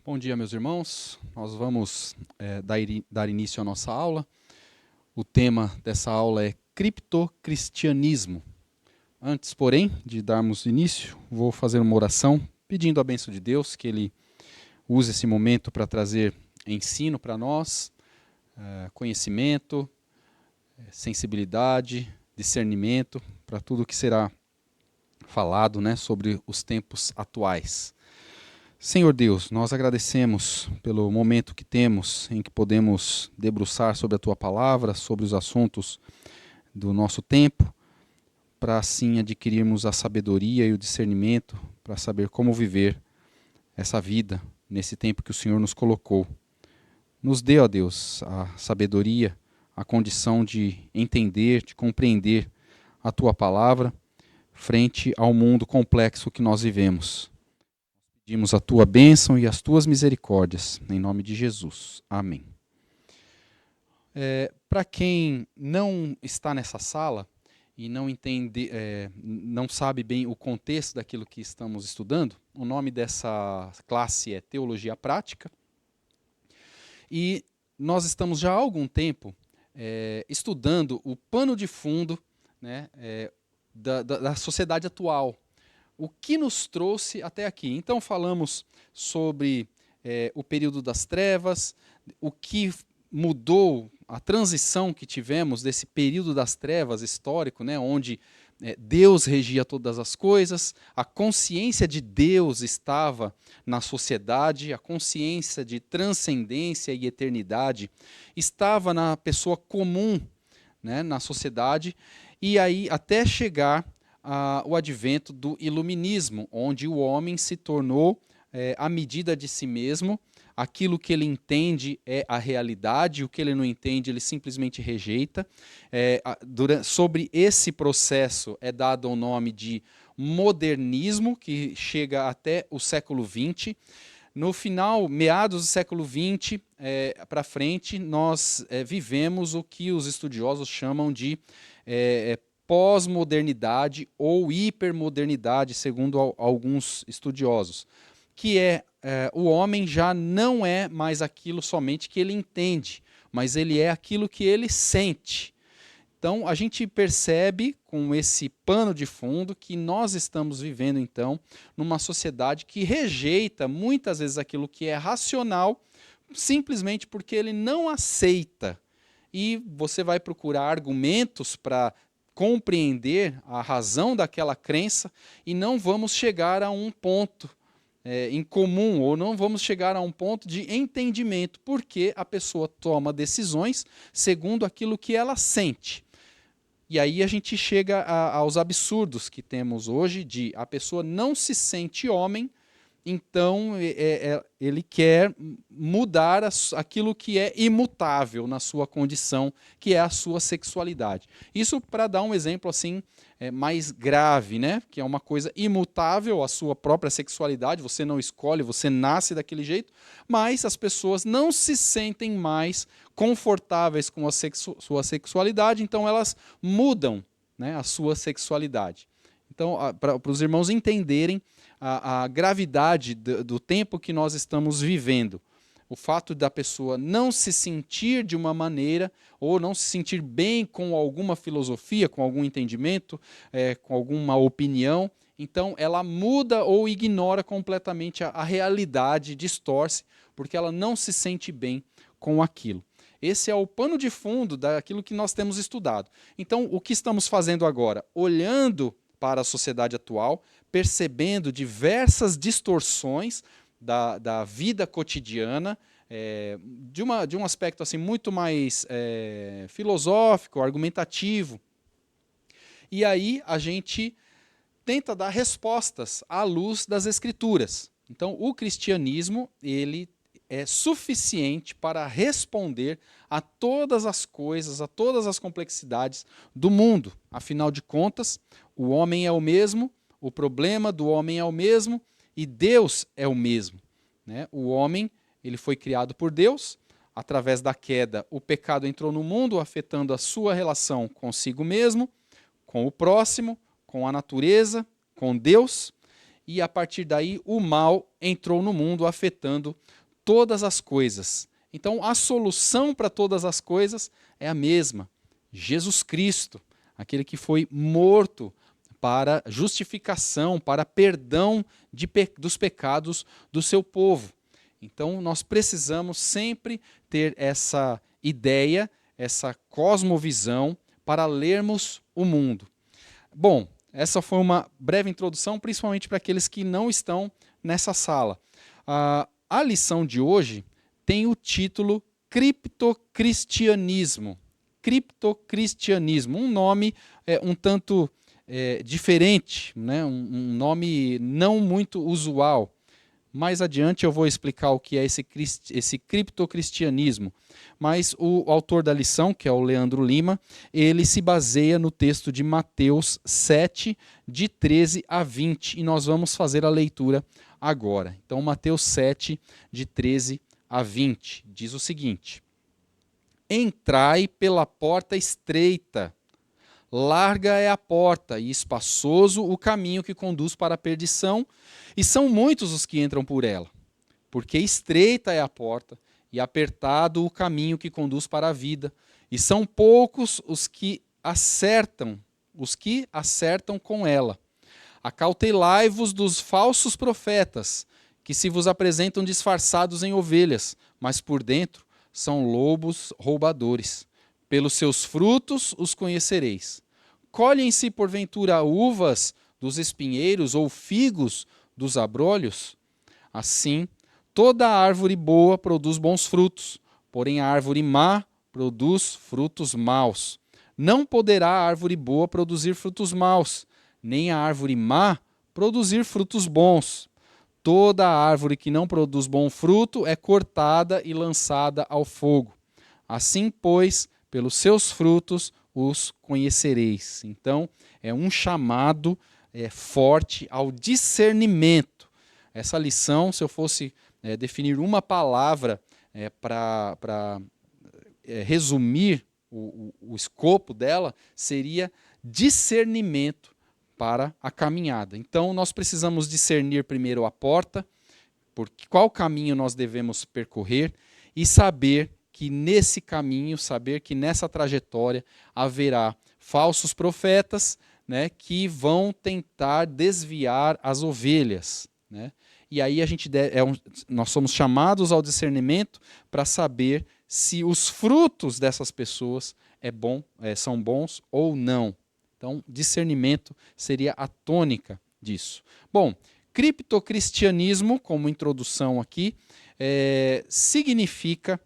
Bom dia, meus irmãos. Nós vamos dar início à nossa aula. O tema dessa aula é criptocristianismo. Antes, porém, de darmos início, vou fazer uma oração pedindo a bênção de Deus, que Ele use esse momento para trazer ensino para nós, conhecimento, sensibilidade, discernimento, para tudo que será falado, sobre os tempos atuais. Senhor Deus, nós agradecemos pelo momento que temos em que podemos debruçar sobre a Tua Palavra, sobre os assuntos do nosso tempo, para assim adquirirmos a sabedoria e o discernimento para saber como viver essa vida nesse tempo que o Senhor nos colocou. Nos dê, ó Deus, a sabedoria, a condição de entender, de compreender a Tua Palavra frente ao mundo complexo que nós vivemos. Pedimos a Tua bênção e as Tuas misericórdias, em nome de Jesus. Amém. Para quem não está nessa sala e não entende, não sabe bem o contexto daquilo que estamos estudando, o nome dessa classe é Teologia Prática. E nós estamos já há algum tempo estudando o pano de fundo, da sociedade atual. O que nos trouxe até aqui? Então falamos sobre o período das trevas, o que mudou, a transição que tivemos desse período das trevas histórico, onde Deus regia todas as coisas, a consciência de Deus estava na sociedade, a consciência de transcendência e eternidade estava na pessoa comum, na sociedade, e aí até chegar o advento do iluminismo, onde o homem se tornou à medida de si mesmo, aquilo que ele entende é a realidade, o que ele não entende ele simplesmente rejeita. Sobre esse processo é dado o nome de modernismo, que chega até o século XX. No final, meados do século XX para frente, nós vivemos o que os estudiosos chamam de pós-modernidade ou hipermodernidade, segundo alguns estudiosos, que o homem já não é mais aquilo somente que ele entende, mas ele é aquilo que ele sente. Então, a gente percebe com esse pano de fundo que nós estamos vivendo, então, numa sociedade que rejeita muitas vezes aquilo que é racional, simplesmente porque ele não aceita. E você vai procurar argumentos para compreender a razão daquela crença e não vamos chegar a um ponto em comum, ou não vamos chegar a um ponto de entendimento, porque a pessoa toma decisões segundo aquilo que ela sente. E aí a gente chega aos absurdos que temos hoje de a pessoa não se sente homem, então ele quer mudar aquilo que é imutável na sua condição, que é a sua sexualidade. Isso para dar um exemplo assim mais grave, que é uma coisa imutável, a sua própria sexualidade, você não escolhe, você nasce daquele jeito, mas as pessoas não se sentem mais confortáveis com a sua sexualidade, então elas mudam a sua sexualidade. Então, para os irmãos entenderem a gravidade do tempo que nós estamos vivendo. O fato da pessoa não se sentir de uma maneira, ou não se sentir bem com alguma filosofia, com algum entendimento, com alguma opinião, então ela muda ou ignora completamente a realidade, distorce, porque ela não se sente bem com aquilo. Esse é o pano de fundo daquilo que nós temos estudado. Então, o que estamos fazendo agora? Olhando para a sociedade atual, percebendo diversas distorções da vida cotidiana, de um aspecto assim, muito mais filosófico, argumentativo. E aí a gente tenta dar respostas à luz das Escrituras. Então, o cristianismo ele é suficiente para responder a todas as coisas, a todas as complexidades do mundo. Afinal de contas, o homem é o mesmo, o problema do homem é o mesmo e Deus é o mesmo. O homem ele foi criado por Deus, através da queda o pecado entrou no mundo, afetando a sua relação consigo mesmo, com o próximo, com a natureza, com Deus. e a partir daí o mal entrou no mundo, afetando todas as coisas. Então a solução para todas as coisas é a mesma: Jesus Cristo, aquele que foi morto para justificação, para perdão dos pecados do seu povo. Então nós precisamos sempre ter essa ideia, essa cosmovisão para lermos o mundo. Bom, essa foi uma breve introdução, principalmente para aqueles que não estão nessa sala. A lição de hoje tem o título Criptocristianismo. Criptocristianismo, um nome um tanto diferente, né? Um nome não muito usual. Mais adiante eu vou explicar o que é esse criptocristianismo. Mas o autor da lição, que é o Leandro Lima, ele se baseia no texto de Mateus 7, de 13 a 20, e nós vamos fazer a leitura agora. Então, Mateus 7, de 13 a 20, diz o seguinte: Entrai pela porta estreita, larga é a porta e espaçoso o caminho que conduz para a perdição, e são muitos os que entram por ela. Porque estreita é a porta e apertado o caminho que conduz para a vida, e são poucos os que acertam com ela. Acautelai-vos dos falsos profetas, que se vos apresentam disfarçados em ovelhas, mas por dentro são lobos roubadores. Pelos seus frutos os conhecereis. Colhem-se, porventura, uvas dos espinheiros ou figos dos abrolhos? Assim, toda árvore boa produz bons frutos, porém a árvore má produz frutos maus. Não poderá a árvore boa produzir frutos maus, nem a árvore má produzir frutos bons. Toda árvore que não produz bom fruto é cortada e lançada ao fogo. Assim, pois, pelos seus frutos os conhecereis. Então, é um chamado forte ao discernimento. Essa lição, se eu fosse definir uma palavra para resumir o escopo dela, seria discernimento para a caminhada. Então, nós precisamos discernir primeiro a porta, por qual caminho nós devemos percorrer, e saber que nesse caminho, saber que nessa trajetória haverá falsos profetas, né, que vão tentar desviar as ovelhas, né? E aí nós somos chamados ao discernimento para saber se os frutos dessas pessoas são bons ou não. Então, discernimento seria a tônica disso. Bom, criptocristianismo, como introdução aqui, significa,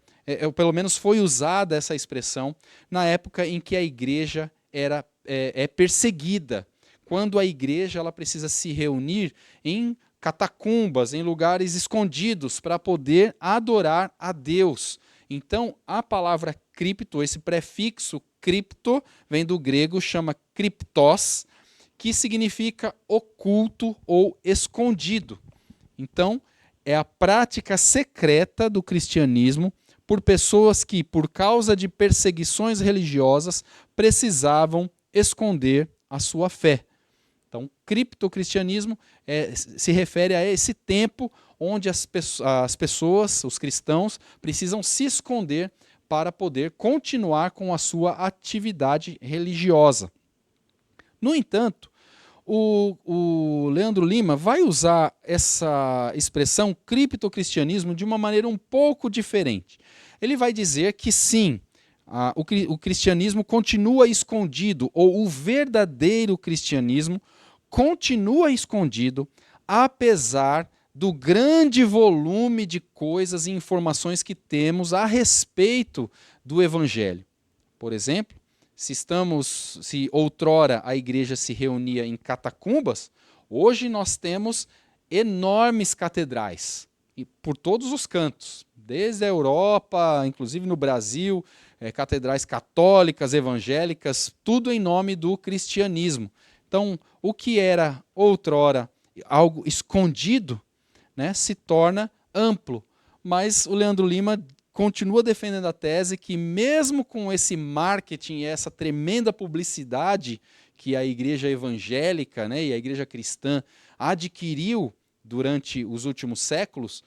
pelo menos foi usada essa expressão, na época em que a igreja é perseguida. Quando a igreja ela precisa se reunir em catacumbas, em lugares escondidos, para poder adorar a Deus. Então, a palavra cripto, esse prefixo cripto, vem do grego, chama kriptos, que significa oculto ou escondido. Então, é a prática secreta do cristianismo por pessoas que, por causa de perseguições religiosas, precisavam esconder a sua fé. Então, criptocristianismo se refere a esse tempo onde as pessoas, os cristãos, precisam se esconder para poder continuar com a sua atividade religiosa. No entanto, o Leandro Lima vai usar essa expressão criptocristianismo de uma maneira um pouco diferente. Ele vai dizer que sim, o cristianismo continua escondido, ou o verdadeiro cristianismo continua escondido, apesar do grande volume de coisas e informações que temos a respeito do Evangelho. Por exemplo, se outrora a igreja se reunia em catacumbas, hoje nós temos enormes catedrais, e por todos os cantos, desde a Europa, inclusive no Brasil, catedrais católicas, evangélicas, tudo em nome do cristianismo. Então, o que era outrora algo escondido, né, se torna amplo. Mas o Leandro Lima continua defendendo a tese que, mesmo com esse marketing e essa tremenda publicidade que a igreja evangélica, né, e a igreja cristã adquiriu durante os últimos séculos,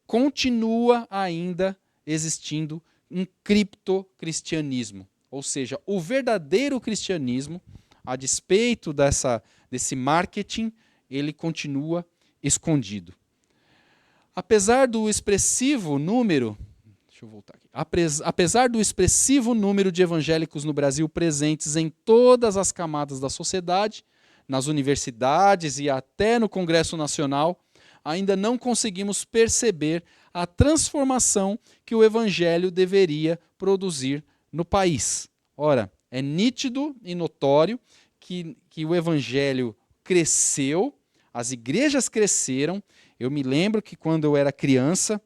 continua ainda existindo um criptocristianismo. Ou seja, o verdadeiro cristianismo, a despeito desse marketing, ele continua escondido. Apesar do expressivo número, deixa eu voltar aqui. Apesar do expressivo número de evangélicos no Brasil presentes em todas as camadas da sociedade, nas universidades e até no Congresso Nacional, ainda não conseguimos perceber a transformação que o evangelho deveria produzir no país. Ora, é nítido e notório que o evangelho cresceu, as igrejas cresceram. Eu me lembro que quando eu era criança,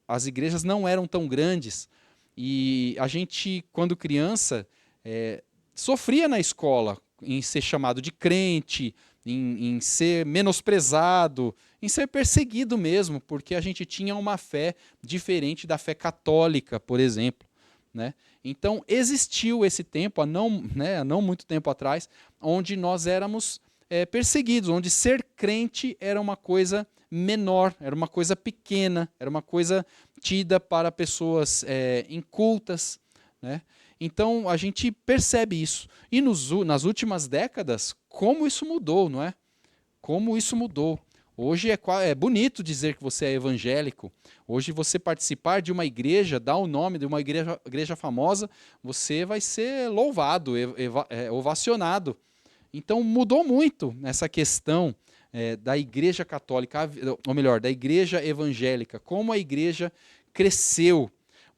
as igrejas não eram tão grandes e a gente, quando criança, sofria na escola em ser chamado de crente, em ser menosprezado, em ser perseguido mesmo, porque a gente tinha uma fé diferente da fé católica, por exemplo, né? Então existiu esse tempo, há não muito tempo atrás, onde nós éramos perseguidos, onde ser crente era uma coisa menor, era uma coisa pequena, era uma coisa tida para pessoas incultas, né? Então a gente percebe isso. E nas últimas décadas, como isso mudou, não é? Como isso mudou. Hoje é bonito dizer que você é evangélico. Hoje você participar de uma igreja, dar o nome de uma igreja famosa, você vai ser louvado, ovacionado. Então mudou muito essa questão da igreja católica, ou melhor, da igreja evangélica, como a igreja cresceu.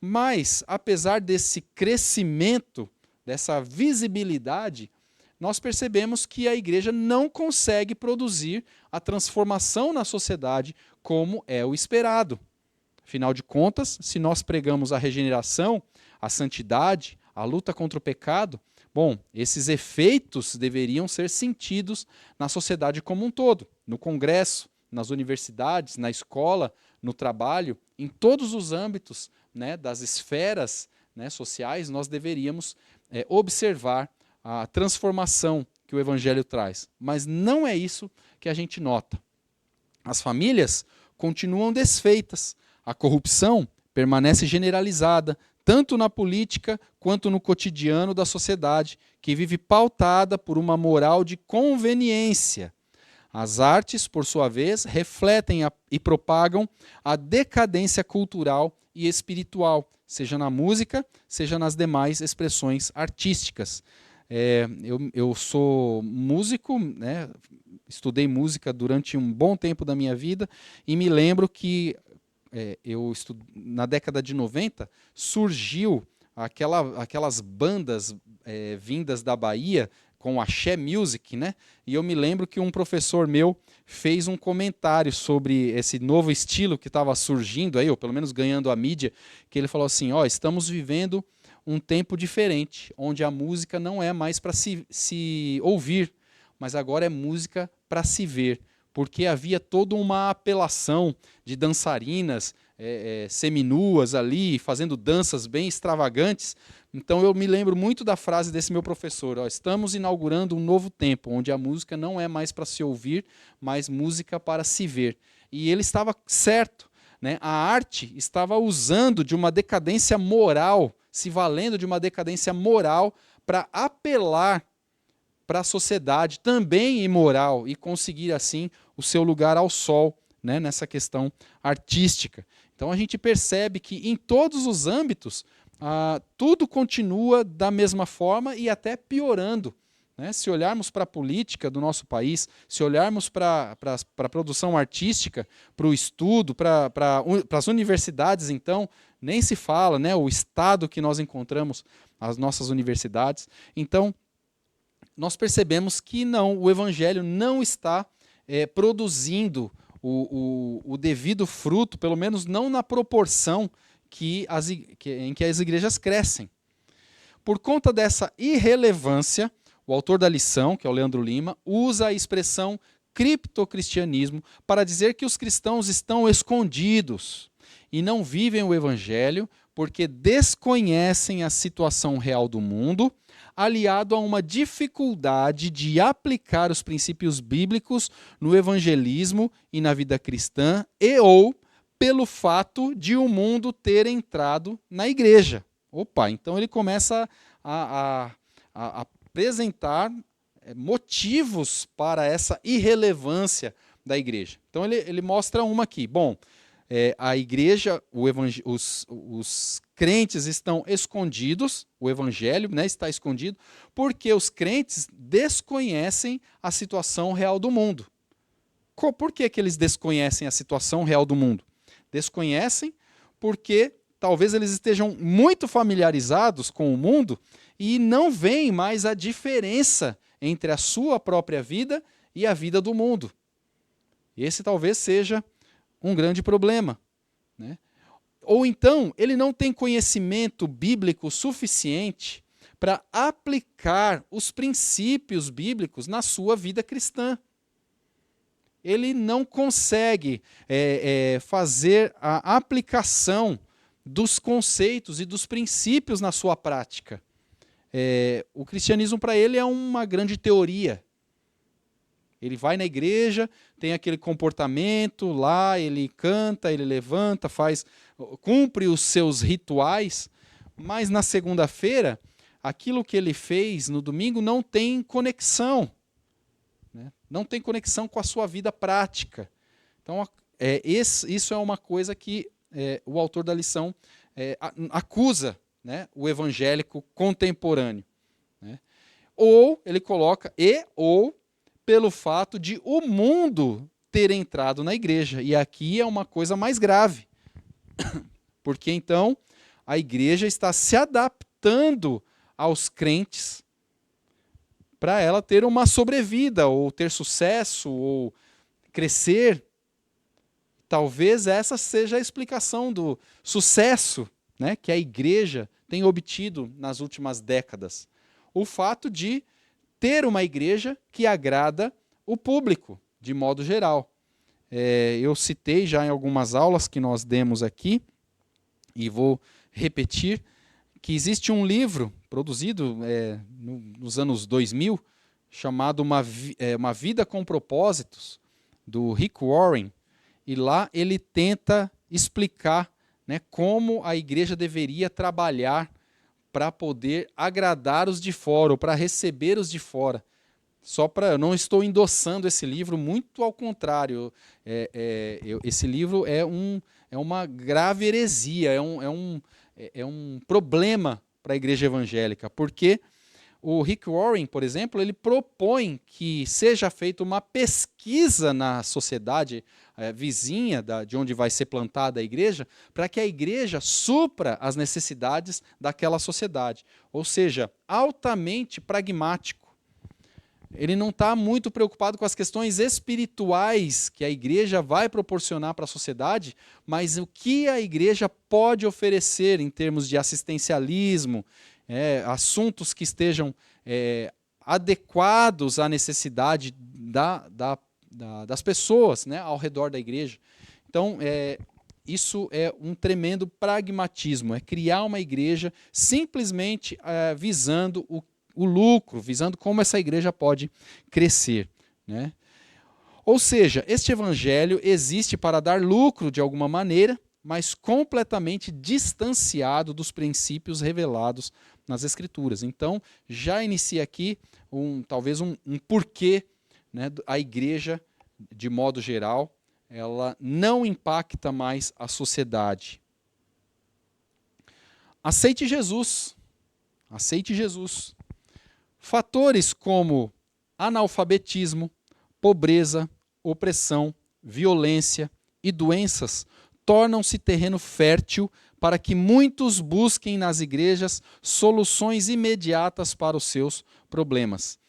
Mas, apesar desse crescimento, dessa visibilidade, nós percebemos que a igreja não consegue produzir a transformação na sociedade como é o esperado. Afinal de contas, se nós pregamos a regeneração, a santidade, a luta contra o pecado, bom, esses efeitos deveriam ser sentidos na sociedade como um todo, no Congresso, nas universidades, na escola, no trabalho, em todos os âmbitos, né, das esferas, né, sociais, nós deveríamos observar a transformação que o Evangelho traz. Mas não é isso que a gente nota. As famílias continuam desfeitas, a corrupção permanece generalizada, tanto na política quanto no cotidiano da sociedade, que vive pautada por uma moral de conveniência. As artes, por sua vez, refletem e propagam a decadência cultural e espiritual, seja na música, seja nas demais expressões artísticas. Eu sou músico, né? Estudei música durante um bom tempo da minha vida e me lembro que na década de 90 surgiu aquelas bandas vindas da Bahia com axé music, né? E eu me lembro que um professor meu fez um comentário sobre esse novo estilo que estava surgindo aí, ou pelo menos ganhando a mídia, que ele falou assim, estamos vivendo um tempo diferente, onde a música não é mais para se ouvir, mas agora é música para se ver, porque havia toda uma apelação de dançarinas seminuas ali, fazendo danças bem extravagantes. Então eu me lembro muito da frase desse meu professor, estamos inaugurando um novo tempo, onde a música não é mais para se ouvir, mas música para se ver. E ele estava certo, né? A arte estava usando de uma decadência moral, se valendo de uma decadência moral para apelar para a sociedade também imoral e conseguir assim o seu lugar ao sol, né, nessa questão artística. Então a gente percebe que em todos os âmbitos tudo continua da mesma forma e até piorando, né? Se olharmos para a política do nosso país, se olharmos para a produção artística, para o estudo, para as universidades, então, nem se fala, né, o estado que nós encontramos as nossas universidades. Então, nós percebemos que o Evangelho não está produzindo o devido fruto, pelo menos não na proporção em que as igrejas crescem. Por conta dessa irrelevância, o autor da lição, que é o Leandro Lima, usa a expressão criptocristianismo para dizer que os cristãos estão escondidos e não vivem o Evangelho porque desconhecem a situação real do mundo, aliado a uma dificuldade de aplicar os princípios bíblicos no evangelismo e na vida cristã, e ou pelo fato de o mundo ter entrado na igreja. Opa, então ele começa a apresentar motivos para essa irrelevância da igreja. Então ele mostra uma aqui. Bom, a igreja, os crentes estão escondidos, o evangelho, né, está escondido, porque os crentes desconhecem a situação real do mundo. Por que eles desconhecem a situação real do mundo? Desconhecem porque talvez eles estejam muito familiarizados com o mundo e não veem mais a diferença entre a sua própria vida e a vida do mundo. Esse talvez seja um grande problema, né? Ou então, ele não tem conhecimento bíblico suficiente para aplicar os princípios bíblicos na sua vida cristã. Ele não consegue fazer a aplicação dos conceitos e dos princípios na sua prática. O cristianismo para ele é uma grande teoria. Ele vai na igreja, tem aquele comportamento lá, ele canta, ele levanta, cumpre os seus rituais, mas na segunda-feira, aquilo que ele fez no domingo não tem conexão. Não tem conexão com a sua vida prática. Então, isso é uma coisa que o autor da lição acusa, né, o evangélico contemporâneo. Né? Ou ele coloca, ou pelo fato de o mundo ter entrado na igreja. E aqui é uma coisa mais grave. Porque então a igreja está se adaptando aos crentes para ela ter uma sobrevida, ou ter sucesso, ou crescer. Talvez essa seja a explicação do sucesso, né, que a igreja tem obtido nas últimas décadas. O fato de ter uma igreja que agrada o público, de modo geral. Eu citei já em algumas aulas que nós demos aqui, e vou repetir, que existe um livro produzido nos anos 2000, chamado Uma Vida com Propósitos, do Rick Warren, e lá ele tenta explicar, né, como a igreja deveria trabalhar para poder agradar os de fora, ou para receber os de fora. Eu não estou endossando esse livro, muito ao contrário. Esse livro é uma grave heresia, é um problema para a igreja evangélica, porque o Rick Warren, por exemplo, ele propõe que seja feita uma pesquisa na sociedade vizinha de onde vai ser plantada a igreja, para que a igreja supra as necessidades daquela sociedade. Ou seja, altamente pragmático. Ele não está muito preocupado com as questões espirituais que a igreja vai proporcionar para a sociedade, mas o que a igreja pode oferecer em termos de assistencialismo, assuntos que estejam adequados à necessidade das pessoas, né, ao redor da igreja. Então, isso é um tremendo pragmatismo, é criar uma igreja simplesmente visando o lucro, visando como essa igreja pode crescer. Né? Ou seja, este evangelho existe para dar lucro de alguma maneira, mas completamente distanciado dos princípios revelados nas Escrituras. Então, já inicia aqui talvez um porquê, né, a igreja, de modo geral, ela não impacta mais a sociedade. Aceite Jesus. Aceite Jesus. Fatores como analfabetismo, pobreza, opressão, violência e doenças tornam-se terreno fértil para que muitos busquem nas igrejas soluções imediatas para os seus problemas.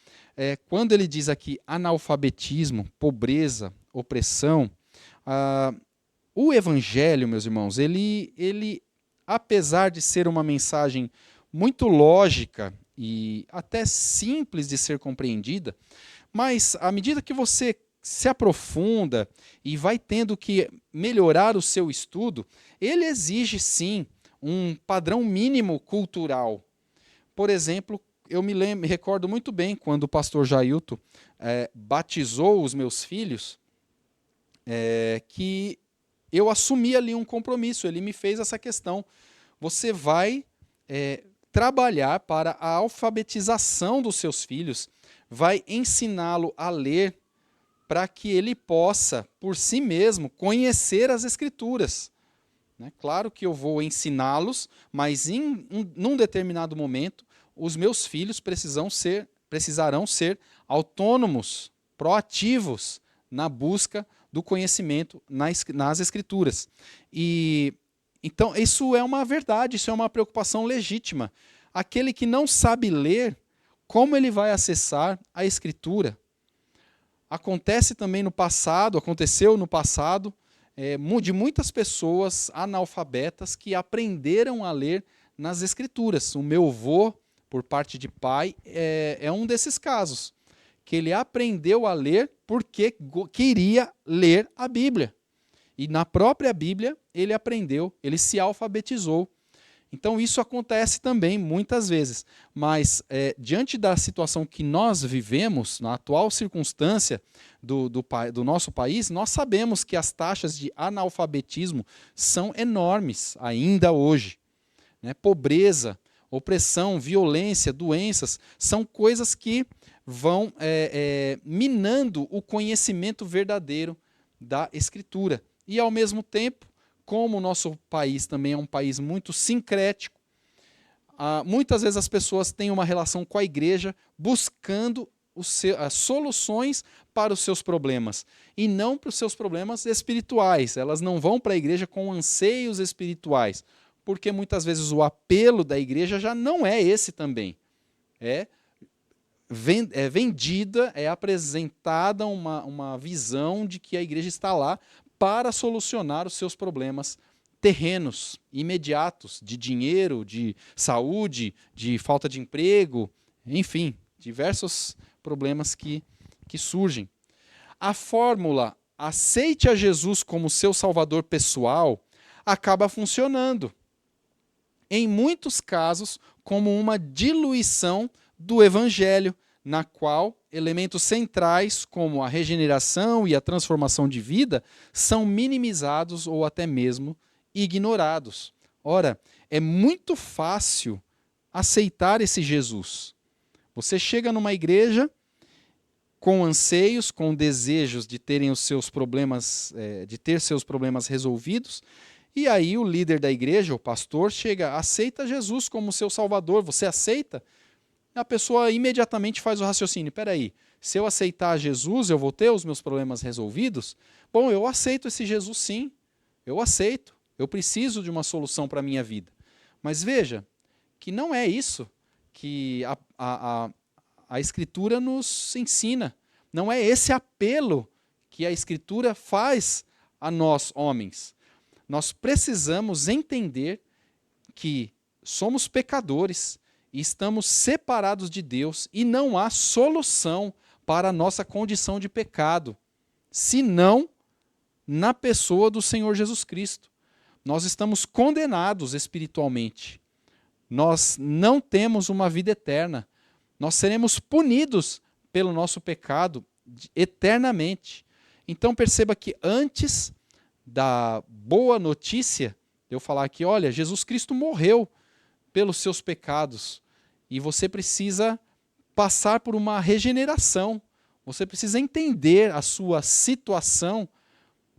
Quando ele diz aqui analfabetismo, pobreza, opressão, o evangelho, meus irmãos, ele, apesar de ser uma mensagem muito lógica e até simples de ser compreendida, mas à medida que você se aprofunda e vai tendo que melhorar o seu estudo, ele exige sim um padrão mínimo cultural. Por exemplo, eu me recordo muito bem quando o pastor Jailton batizou os meus filhos, que eu assumi ali um compromisso. Ele me fez essa questão: você vai trabalhar para a alfabetização dos seus filhos, vai ensiná-lo a ler, para que ele possa, por si mesmo, conhecer as Escrituras. Claro que eu vou ensiná-los, mas num determinado momento, os meus filhos precisarão ser autônomos, proativos na busca do conhecimento nas Escrituras. Então, isso é uma verdade, isso é uma preocupação legítima. Aquele que não sabe ler, como ele vai acessar a Escritura? Aconteceu no passado, de muitas pessoas analfabetas que aprenderam a ler nas Escrituras. O meu avô, por parte de pai, é um desses casos, que ele aprendeu a ler porque queria ler a Bíblia. E na própria Bíblia ele aprendeu, ele se alfabetizou. Então isso acontece também muitas vezes. Mas diante da situação que nós vivemos, na atual circunstância do nosso país, nós sabemos que as taxas de analfabetismo são enormes ainda hoje. Pobreza, opressão, violência, doenças, são coisas que vão minando o conhecimento verdadeiro da Escritura. E, ao mesmo tempo, como o nosso país também é um país muito sincrético, muitas vezes as pessoas têm uma relação com a igreja buscando as soluções para os seus problemas, e não para os seus problemas espirituais. Elas não vão para a igreja com anseios espirituais, porque muitas vezes o apelo da igreja já não é esse também. É vendida, é apresentada uma visão de que a igreja está lá para solucionar os seus problemas terrenos, imediatos, de dinheiro, de saúde, de falta de emprego, enfim, diversos problemas que surgem. A fórmula aceite a Jesus como seu salvador pessoal acaba funcionando, em muitos casos, como uma diluição do evangelho, na qual elementos centrais, como a regeneração e a transformação de vida, são minimizados ou até mesmo ignorados. Ora, é muito fácil aceitar esse Jesus. Você chega numa igreja com anseios, com desejos de terem os seus problemas, de ter seus problemas resolvidos, e aí o líder da igreja, o pastor, aceita Jesus como seu salvador. Você aceita? A pessoa imediatamente faz o raciocínio: peraí, se eu aceitar Jesus, eu vou ter os meus problemas resolvidos? Bom, eu aceito esse Jesus sim, eu aceito, eu preciso de uma solução para a minha vida. Mas veja, que não é isso que a Escritura nos ensina. Não é esse apelo que a Escritura faz a nós, homens. Nós precisamos entender que somos pecadores, e estamos separados de Deus, e não há solução para a nossa condição de pecado, senão na pessoa do Senhor Jesus Cristo. Nós estamos condenados espiritualmente. Nós não temos uma vida eterna. Nós seremos punidos pelo nosso pecado eternamente. Então perceba que antes da boa notícia, eu falar que, olha, Jesus Cristo morreu pelos seus pecados, e você precisa passar por uma regeneração. Você precisa entender a sua situação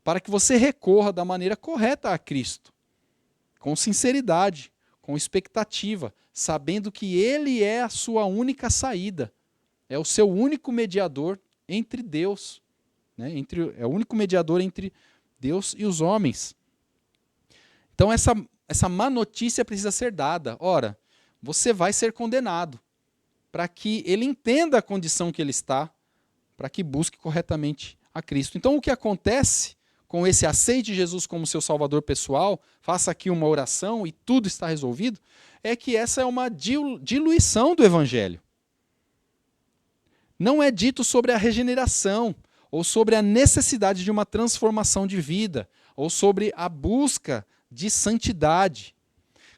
para que você recorra da maneira correta a Cristo, com sinceridade, com expectativa, sabendo que Ele é a sua única saída, é o seu único mediador entre Deus, é o único mediador entre Deus e os homens. Então essa má notícia precisa ser dada. Ora, você vai ser condenado, para que ele entenda a condição que ele está, para que busque corretamente a Cristo. Então o que acontece com esse aceite Jesus como seu salvador pessoal, faça aqui uma oração e tudo está resolvido, é que essa é uma diluição do evangelho. Não é dito sobre a regeneração, ou sobre a necessidade de uma transformação de vida, ou sobre a busca de santidade.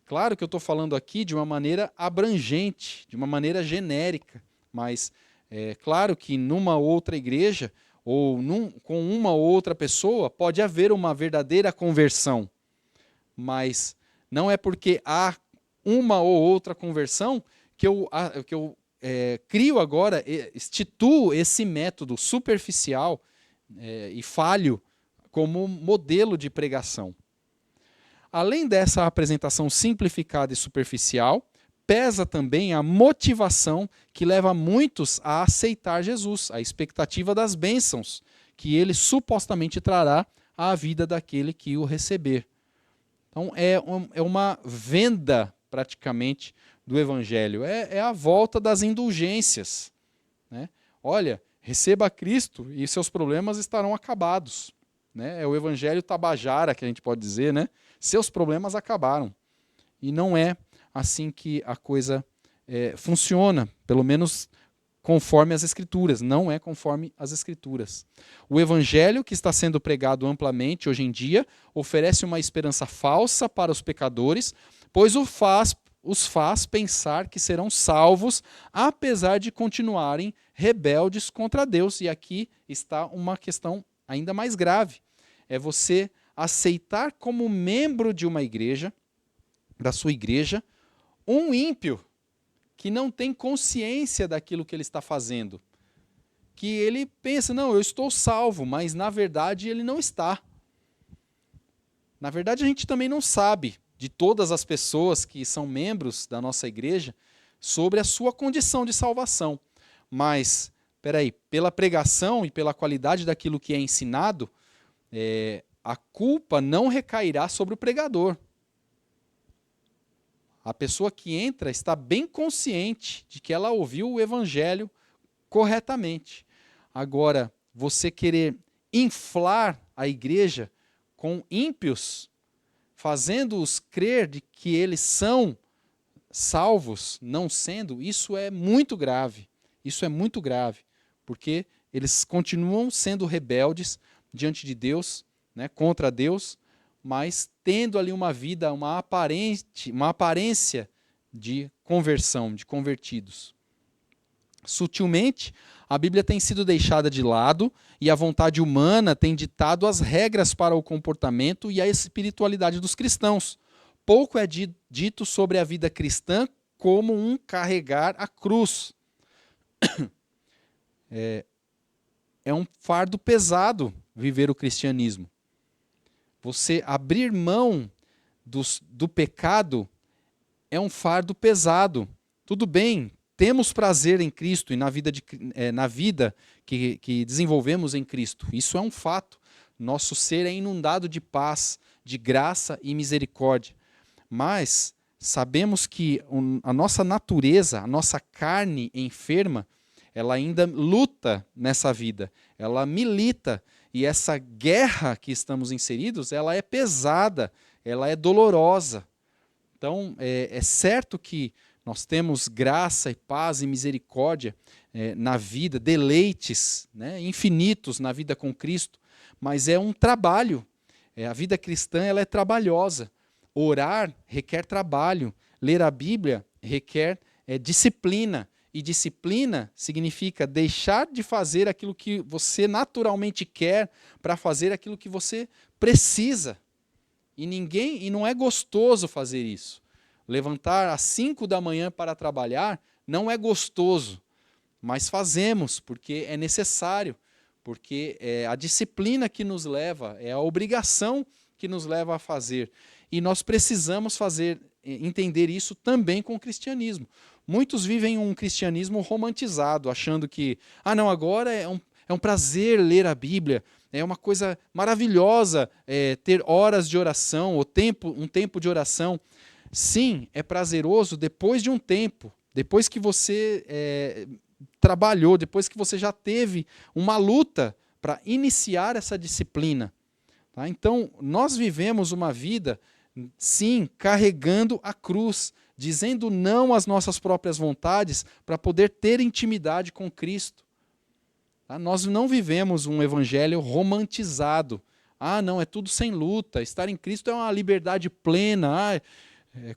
Claro que eu estou falando aqui de uma maneira abrangente, de uma maneira genérica, mas é claro que numa outra igreja ou com uma ou outra pessoa pode haver uma verdadeira conversão, mas não é porque há uma ou outra conversão que eu crio agora, instituo esse método superficial e falho como modelo de pregação. Além dessa apresentação simplificada e superficial, pesa também a motivação que leva muitos a aceitar Jesus, a expectativa das bênçãos que ele supostamente trará à vida daquele que o receber. Então é uma venda praticamente do evangelho, é a volta das indulgências, né? Olha, receba Cristo e seus problemas estarão acabados, né? É o evangelho tabajara que a gente pode dizer, né? Seus problemas acabaram. E não é assim que a coisa funciona, pelo menos conforme as Escrituras, não é conforme as Escrituras. O evangelho que está sendo pregado amplamente hoje em dia oferece uma esperança falsa para os pecadores, pois os faz pensar que serão salvos, apesar de continuarem rebeldes contra Deus. E aqui está uma questão ainda mais grave. É você aceitar como membro de uma igreja, da sua igreja, um ímpio que não tem consciência daquilo que ele está fazendo. Que ele pensa, não, eu estou salvo, mas na verdade ele não está. Na verdade a gente também não sabe de todas as pessoas que são membros da nossa igreja sobre a sua condição de salvação. Mas, pela pregação e pela qualidade daquilo que é ensinado, a culpa não recairá sobre o pregador. A pessoa que entra está bem consciente de que ela ouviu o evangelho corretamente. Agora, você querer inflar a igreja com ímpios, fazendo-os crer de que eles são salvos, não sendo, isso é muito grave. Isso é muito grave, porque eles continuam sendo rebeldes diante de Deus, né, contra Deus, mas tendo ali uma vida, uma aparência de conversão, de convertidos. Sutilmente, a Bíblia tem sido deixada de lado e a vontade humana tem ditado as regras para o comportamento e a espiritualidade dos cristãos. Pouco é dito sobre a vida cristã como um carregar a cruz. É um fardo pesado viver o cristianismo. Você abrir mão do pecado é um fardo pesado. Tudo bem, temos prazer em Cristo e na vida que desenvolvemos em Cristo. Isso é um fato. Nosso ser é inundado de paz, de graça e misericórdia. Mas sabemos que a nossa natureza, a nossa carne enferma, ela ainda luta nessa vida. Ela milita. E essa guerra que estamos inseridos, ela é pesada, ela é dolorosa. Então, é certo que nós temos graça e paz e misericórdia na vida, deleites, né, infinitos na vida com Cristo, mas é um trabalho. A vida cristã ela é trabalhosa. Orar requer trabalho. Ler a Bíblia requer disciplina. E disciplina significa deixar de fazer aquilo que você naturalmente quer para fazer aquilo que você precisa. E não é gostoso fazer isso. Levantar às 5 da manhã para trabalhar não é gostoso, mas fazemos porque é necessário, porque é a disciplina que nos leva, é a obrigação que nos leva a fazer. E nós precisamos entender isso também com o cristianismo. Muitos vivem um cristianismo romantizado, achando que, não, agora é um prazer ler a Bíblia, é uma coisa maravilhosa ter horas de oração, ou um tempo de oração. Sim, é prazeroso depois de um tempo, depois que você trabalhou, depois que você já teve uma luta para iniciar essa disciplina. Tá? Então, nós vivemos uma vida, sim, carregando a cruz, dizendo não às nossas próprias vontades para poder ter intimidade com Cristo. Tá? Nós não vivemos um evangelho romantizado. Não, é tudo sem luta. Estar em Cristo é uma liberdade plena.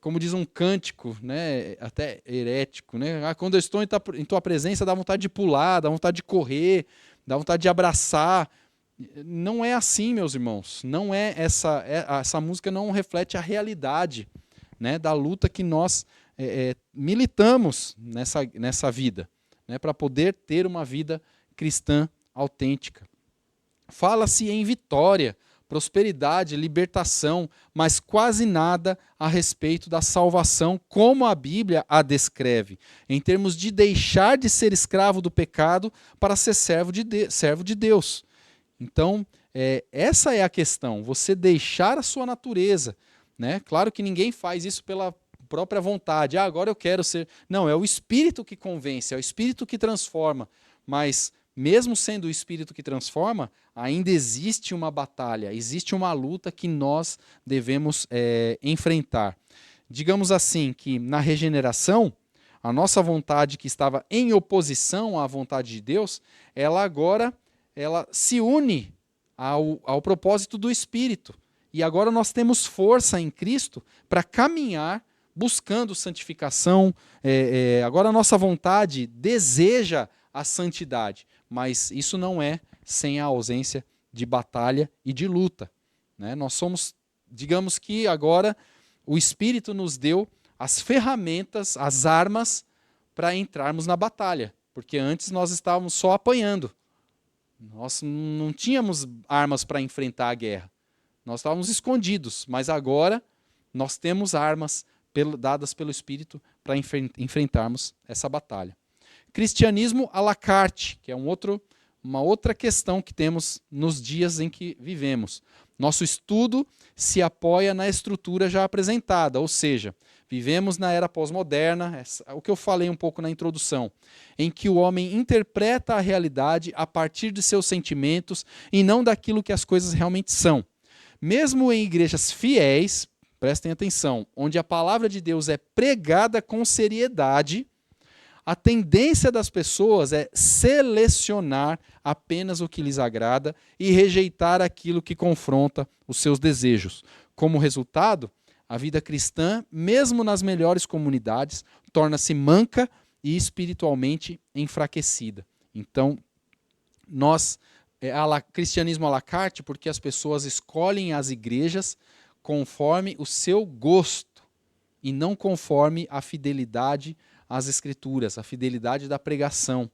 como diz um cântico, né, até herético, né? Ah, quando eu estou em tua presença, dá vontade de pular, dá vontade de correr, dá vontade de abraçar. Não é assim, meus irmãos. Não é essa música não reflete a realidade, né, da luta que nós militamos nessa vida, né, para poder ter uma vida cristã autêntica. Fala-se em vitória, prosperidade, libertação, mas quase nada a respeito da salvação, como a Bíblia a descreve, em termos de deixar de ser escravo do pecado para ser servo de Deus. Então, essa é a questão, você deixar a sua natureza, né? Claro que ninguém faz isso pela própria vontade. Ah, agora eu quero ser... Não, é o Espírito que convence, é o Espírito que transforma, mas mesmo sendo o Espírito que transforma, ainda existe uma batalha, existe uma luta que nós devemos enfrentar. Digamos assim, que na regeneração, a nossa vontade que estava em oposição à vontade de Deus, ela agora se une ao propósito do Espírito. E agora nós temos força em Cristo para caminhar buscando santificação. Agora a nossa vontade deseja a santidade, mas isso não é sem a ausência de batalha e de luta, né? Nós somos, digamos que agora o Espírito nos deu as ferramentas, as armas para entrarmos na batalha, porque antes nós estávamos só apanhando, nós não tínhamos armas para enfrentar a guerra, nós estávamos escondidos, mas agora nós temos armas dadas pelo Espírito para enfrentarmos essa batalha. Cristianismo à la carte, que é uma outra questão que temos nos dias em que vivemos. Nosso estudo se apoia na estrutura já apresentada, ou seja, vivemos na era pós-moderna, o que eu falei um pouco na introdução, em que o homem interpreta a realidade a partir de seus sentimentos e não daquilo que as coisas realmente são. Mesmo em igrejas fiéis, prestem atenção, onde a palavra de Deus é pregada com seriedade, a tendência das pessoas é selecionar apenas o que lhes agrada e rejeitar aquilo que confronta os seus desejos. Como resultado, a vida cristã, mesmo nas melhores comunidades, torna-se manca e espiritualmente enfraquecida. Então, cristianismo à la carte, porque as pessoas escolhem as igrejas conforme o seu gosto e não conforme a fidelidade às Escrituras, a fidelidade da pregação,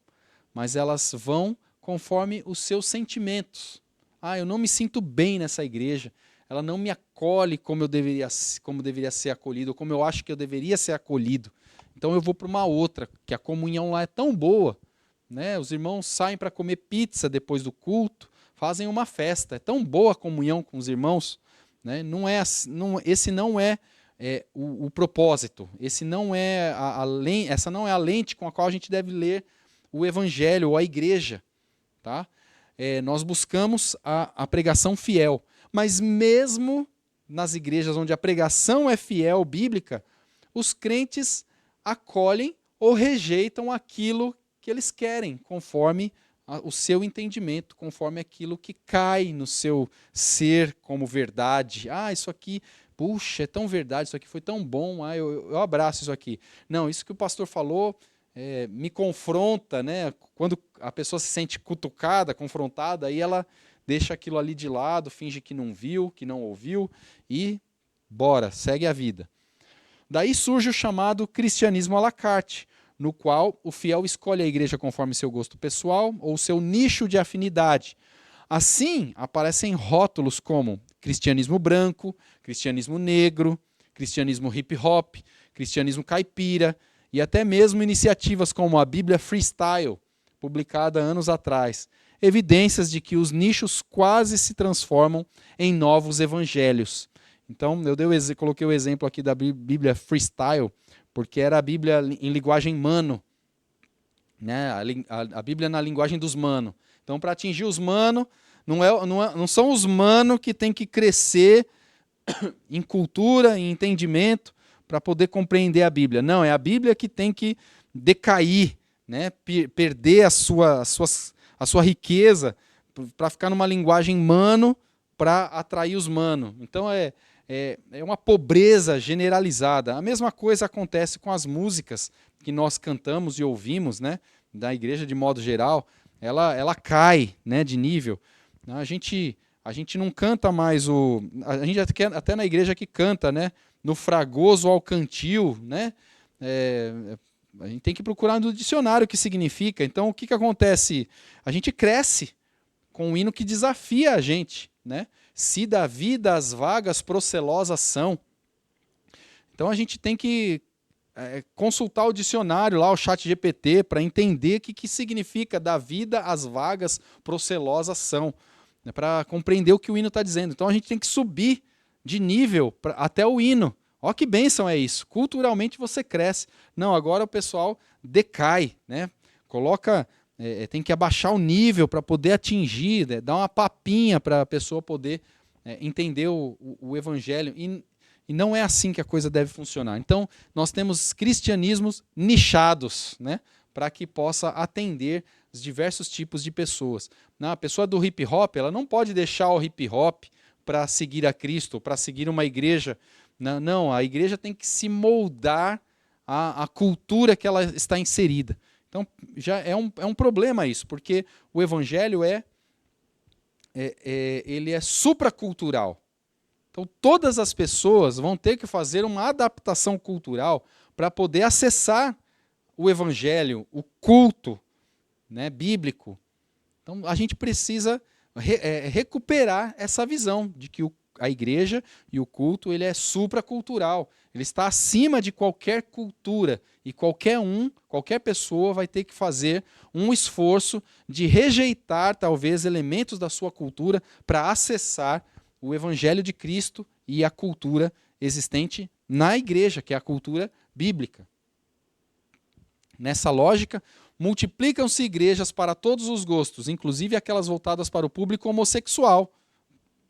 mas elas vão conforme os seus sentimentos. Ah, eu não me sinto bem nessa igreja, ela não me acolhe como deveria ser acolhido, ou como eu acho que eu deveria ser acolhido. Então eu vou para uma outra, que a comunhão lá é tão boa, né? Os irmãos saem para comer pizza depois do culto, fazem uma festa, é tão boa a comunhão com os irmãos, né? Esse não é o propósito, essa não é a lente com a qual a gente deve ler o Evangelho ou a igreja. Tá? Nós buscamos a pregação fiel, mas mesmo nas igrejas onde a pregação é fiel, bíblica, os crentes acolhem ou rejeitam aquilo que eles querem, conforme o seu entendimento, conforme aquilo que cai no seu ser como verdade. Ah, isso aqui... Puxa, é tão verdade, isso aqui foi tão bom, eu abraço isso aqui. Não, isso que o pastor falou me confronta, né? Quando a pessoa se sente cutucada, confrontada, aí ela deixa aquilo ali de lado, finge que não viu, que não ouviu e bora, segue a vida. Daí surge o chamado cristianismo à la carte, no qual o fiel escolhe a igreja conforme seu gosto pessoal ou seu nicho de afinidade. Assim, aparecem rótulos como cristianismo branco, cristianismo negro, cristianismo hip-hop, cristianismo caipira e até mesmo iniciativas como a Bíblia Freestyle, publicada anos atrás. Evidências de que os nichos quase se transformam em novos evangelhos. Então, coloquei o exemplo aqui da Bíblia Freestyle, porque era a Bíblia em linguagem mano, né? A Bíblia na linguagem dos mano. Então, para atingir os mano, não são os mano que tem que crescer em cultura, em entendimento, para poder compreender a Bíblia. Não, é a Bíblia que tem que decair, né? Perder a sua riqueza, para ficar numa linguagem mano, para atrair os mano. Então, é uma pobreza generalizada. A mesma coisa acontece com as músicas que nós cantamos e ouvimos, né, da igreja de modo geral. Ela cai, né, de nível. A gente não canta mais a gente até na igreja que canta, né, no fragoso ao cantil, né, a gente tem que procurar no dicionário o que significa. Então, o que acontece? A gente cresce com um hino que desafia a gente, né? Se da vida as vagas procelosas são. Então, a gente tem que consultar o dicionário lá, o ChatGPT, para entender o que significa da vida as vagas procelosas são, né? Para compreender o que o hino está dizendo. Então, a gente tem que subir de nível até o hino. Ó, que bênção é isso. Culturalmente você cresce. Não, agora o pessoal decai, né? Tem que abaixar o nível para poder atingir, né? Dar uma papinha para a pessoa poder entender o evangelho. E não é assim que a coisa deve funcionar. Então, nós temos cristianismos nichados, né? Para que possa atender os diversos tipos de pessoas. A pessoa do hip hop, ela não pode deixar o hip hop para seguir a Cristo, para seguir uma igreja. Não, a igreja tem que se moldar à cultura que ela está inserida. Então, já é um problema isso, porque o evangelho ele é supracultural. Então, todas as pessoas vão ter que fazer uma adaptação cultural para poder acessar o evangelho, o culto, né, bíblico. Então, a gente precisa recuperar essa visão de que a igreja e o culto ele é supracultural. Ele está acima de qualquer cultura. E qualquer pessoa vai ter que fazer um esforço de rejeitar, talvez, elementos da sua cultura para acessar o evangelho de Cristo e a cultura existente na igreja, que é a cultura bíblica. Nessa lógica, multiplicam-se igrejas para todos os gostos, inclusive aquelas voltadas para o público homossexual.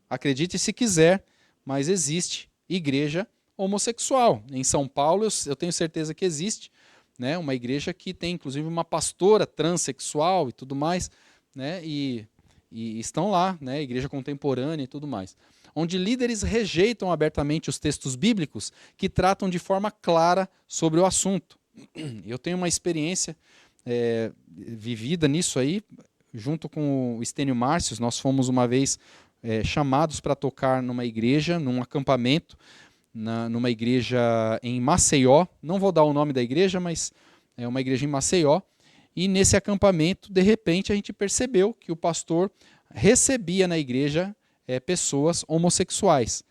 Acredite se quiser, mas existe igreja homossexual. Em São Paulo, eu tenho certeza que existe, né, uma igreja que tem, inclusive, uma pastora transexual e tudo mais, né, e estão lá, né, igreja contemporânea e tudo mais, onde líderes rejeitam abertamente os textos bíblicos que tratam de forma clara sobre o assunto. Eu tenho uma experiência vivida nisso aí, junto com o Estênio Márcios. Nós fomos uma vez chamados para tocar numa igreja, num acampamento, numa igreja em Maceió. Não vou dar o nome da igreja, mas é uma igreja em Maceió. E nesse acampamento, de repente, a gente percebeu que o pastor recebia na igreja pessoas homossexuais.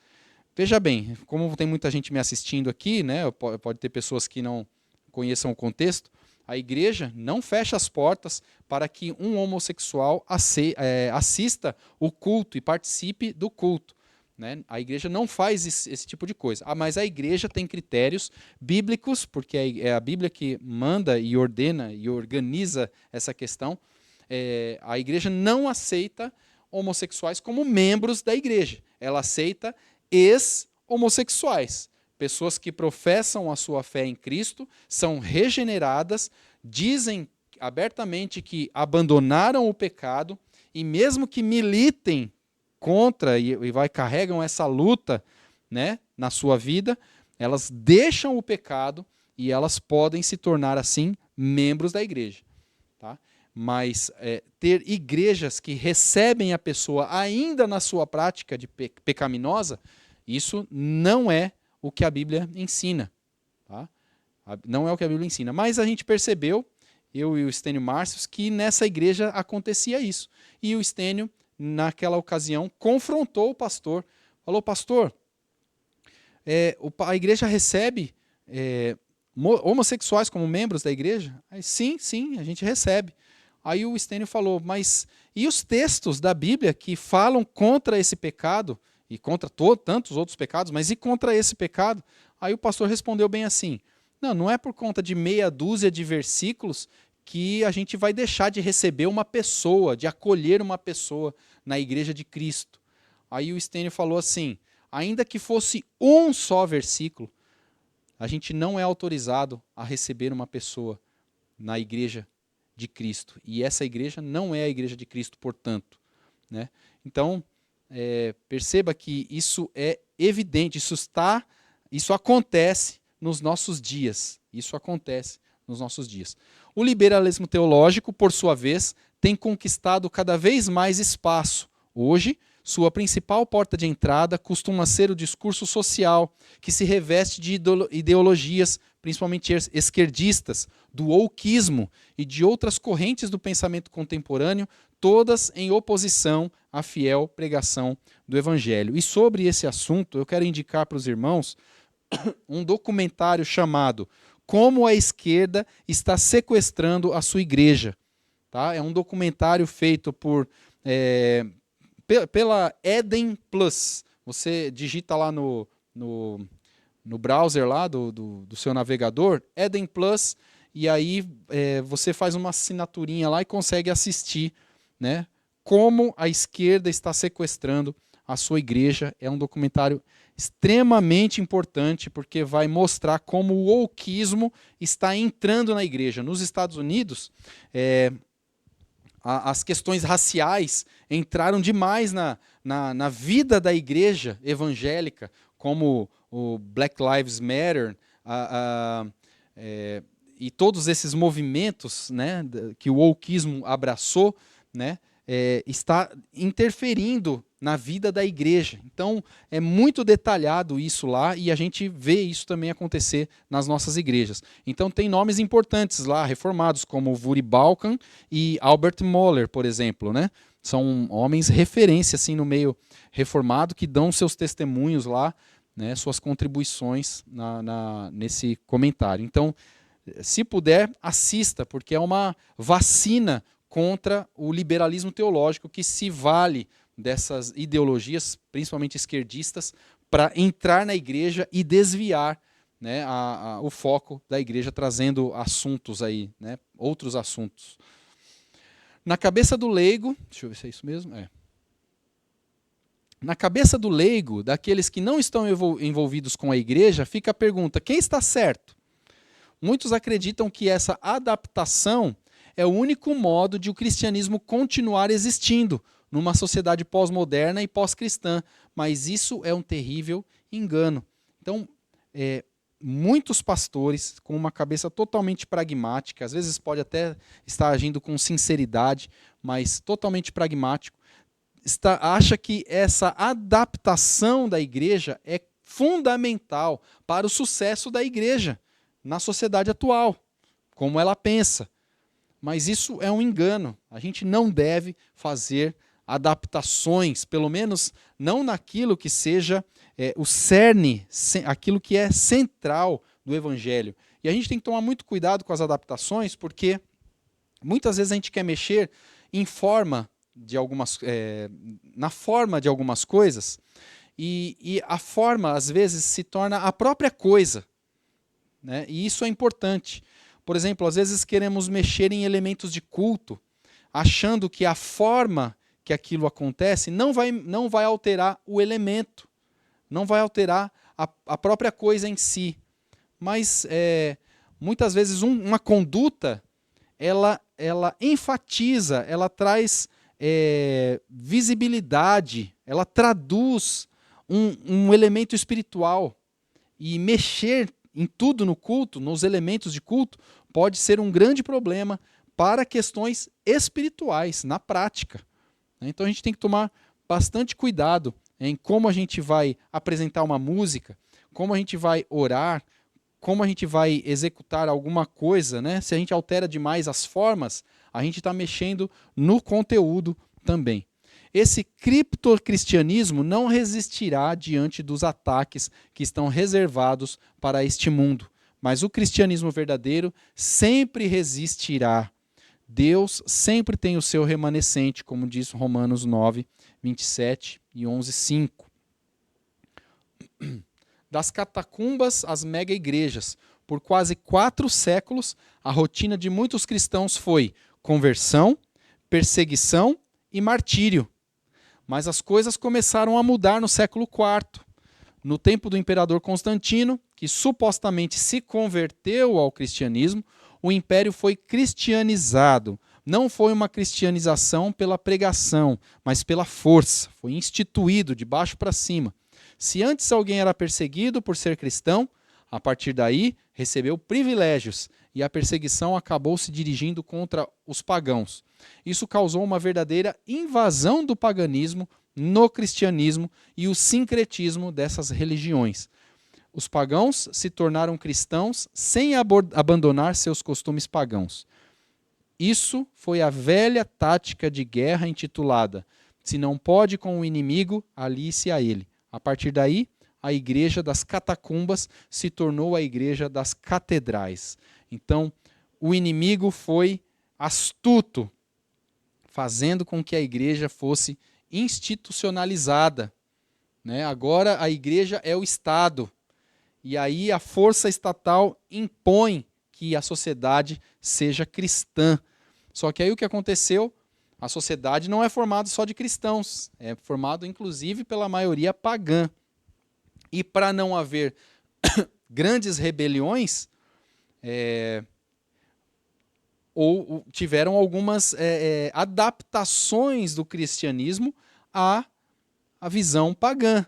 Veja bem, como tem muita gente me assistindo aqui, né, pode ter pessoas que não conheçam o contexto, a igreja não fecha as portas para que um homossexual assista o culto e participe do culto, né? A igreja não faz esse tipo de coisa. Mas a igreja tem critérios bíblicos, porque é a Bíblia que manda e ordena e organiza essa questão. A igreja não aceita homossexuais como membros da igreja. Ela aceita ex-homossexuais. Pessoas que professam a sua fé em Cristo, são regeneradas, dizem abertamente que abandonaram o pecado e mesmo que militem contra e carregam essa luta, né, na sua vida, elas deixam o pecado e elas podem se tornar assim membros da igreja. Tá? Mas ter igrejas que recebem a pessoa ainda na sua prática de pecaminosa, isso não é o que a Bíblia ensina. Tá? Não é o que a Bíblia ensina. Mas a gente percebeu, eu e o Estênio Márcios, que nessa igreja acontecia isso. E o Estênio, naquela ocasião, confrontou o pastor. Falou, pastor, a igreja recebe homossexuais como membros da igreja? Aí, sim, a gente recebe. Aí o Estênio falou, mas e os textos da Bíblia que falam contra esse pecado, e contra tantos outros pecados, mas e contra esse pecado? Aí o pastor respondeu bem assim, não é por conta de meia dúzia de versículos que a gente vai deixar de receber uma pessoa, de acolher uma pessoa na igreja de Cristo. Aí o Estênio falou assim, ainda que fosse um só versículo, a gente não é autorizado a receber uma pessoa na igreja de Cristo. E essa igreja não é a igreja de Cristo, portanto. Né? Então, perceba que isso é evidente, isso acontece nos nossos dias. Isso acontece nos nossos dias. O liberalismo teológico, por sua vez, tem conquistado cada vez mais espaço. Hoje, sua principal porta de entrada costuma ser o discurso social, que se reveste de ideologias, principalmente esquerdistas, do wokeismo e de outras correntes do pensamento contemporâneo, todas em oposição à fiel pregação do Evangelho. E sobre esse assunto, eu quero indicar para os irmãos um documentário chamado Como a Esquerda está Sequestrando a Sua Igreja. Tá? É um documentário feito pela Eden Plus. Você digita lá no browser lá do seu navegador, Eden Plus, e aí você faz uma assinaturinha lá e consegue assistir, né, como a esquerda está sequestrando a sua igreja. É um documentário extremamente importante, porque vai mostrar como o wokeismo está entrando na igreja. Nos Estados Unidos, as questões raciais entraram demais na vida da igreja evangélica, como o Black Lives Matter, e todos esses movimentos, né, que o wokeismo abraçou, né, está interferindo na vida da igreja. Então, é muito detalhado isso lá, e a gente vê isso também acontecer nas nossas igrejas. Então, tem nomes importantes lá, reformados, como Woody Balkan e Albert Mohler, por exemplo, né? São homens referência assim, no meio reformado, que dão seus testemunhos lá, né, suas contribuições nesse comentário. Então, se puder, assista, porque é uma vacina contra o liberalismo teológico, que se vale dessas ideologias, principalmente esquerdistas, para entrar na igreja e desviar, né, o foco da igreja, trazendo assuntos aí, né, outros assuntos. Na cabeça do leigo, deixa eu ver se é isso mesmo, na cabeça do leigo, daqueles que não estão envolvidos com a igreja, fica a pergunta: quem está certo? Muitos acreditam que essa adaptação é o único modo de o cristianismo continuar existindo numa sociedade pós-moderna e pós-cristã, mas isso é um terrível engano. Então, muitos pastores com uma cabeça totalmente pragmática, às vezes pode até estar agindo com sinceridade, mas totalmente pragmático, acha que essa adaptação da igreja é fundamental para o sucesso da igreja na sociedade atual, como ela pensa. Mas isso é um engano. A gente não deve fazer adaptações, pelo menos não naquilo que seja o cerne, aquilo que é central do Evangelho. E a gente tem que tomar muito cuidado com as adaptações, porque muitas vezes a gente quer mexer na forma de algumas coisas, e a forma, às vezes, se torna a própria coisa, né? E isso é importante. Por exemplo, às vezes queremos mexer em elementos de culto, achando que a forma que aquilo acontece não vai alterar o elemento, não vai alterar a própria coisa em si. Mas, muitas vezes, uma conduta, ela enfatiza, ela traz visibilidade, ela traduz um elemento espiritual. E mexer em tudo no culto, nos elementos de culto, pode ser um grande problema para questões espirituais, na prática. Então a gente tem que tomar bastante cuidado em como a gente vai apresentar uma música, como a gente vai orar, como a gente vai executar alguma coisa, né? Se a gente altera demais as formas, a gente está mexendo no conteúdo também. Esse criptocristianismo não resistirá diante dos ataques que estão reservados para este mundo, mas o cristianismo verdadeiro sempre resistirá. Deus sempre tem o seu remanescente, como diz Romanos 9, 27 e 11, 5. Das catacumbas às mega-igrejas, por quase 4 séculos, a rotina de muitos cristãos foi conversão, perseguição e martírio. Mas as coisas começaram a mudar no século IV. No tempo do imperador Constantino, que supostamente se converteu ao cristianismo, o império foi cristianizado, Não foi uma cristianização pela pregação, mas pela força. Foi instituído de baixo para cima. Se antes alguém era perseguido por ser cristão, a partir daí recebeu privilégios e a perseguição acabou se dirigindo contra os pagãos. Isso causou uma verdadeira invasão do paganismo no cristianismo e o sincretismo dessas religiões. Os pagãos se tornaram cristãos sem abandonar seus costumes pagãos. Isso foi a velha tática de guerra intitulada "Se não pode com o inimigo, alice a ele". A partir daí, a igreja das catacumbas se tornou a igreja das catedrais. Então, o inimigo foi astuto, fazendo com que a igreja fosse institucionalizada, né? Agora a igreja é o Estado. E aí a força estatal impõe que a sociedade seja cristã. Só que aí o que aconteceu? A sociedade não é formada só de cristãos, é formada inclusive pela maioria pagã. E para não haver grandes rebeliões, tiveram algumas adaptações do cristianismo à visão pagã.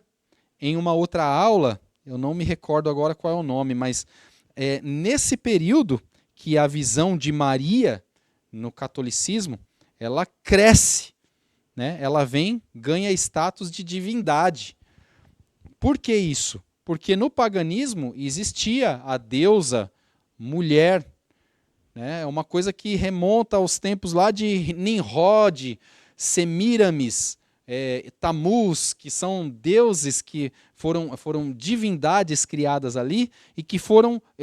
Em uma outra aula, eu não me recordo agora qual é o nome, mas nesse período que a visão de Maria no catolicismo, ela cresce, né? Ela ganha status de divindade. Por que isso? Porque no paganismo existia a deusa mulher, né? É uma coisa que remonta aos tempos lá de Nimrod, Semíramis, Tamuz, que são deuses que foram divindades criadas ali e que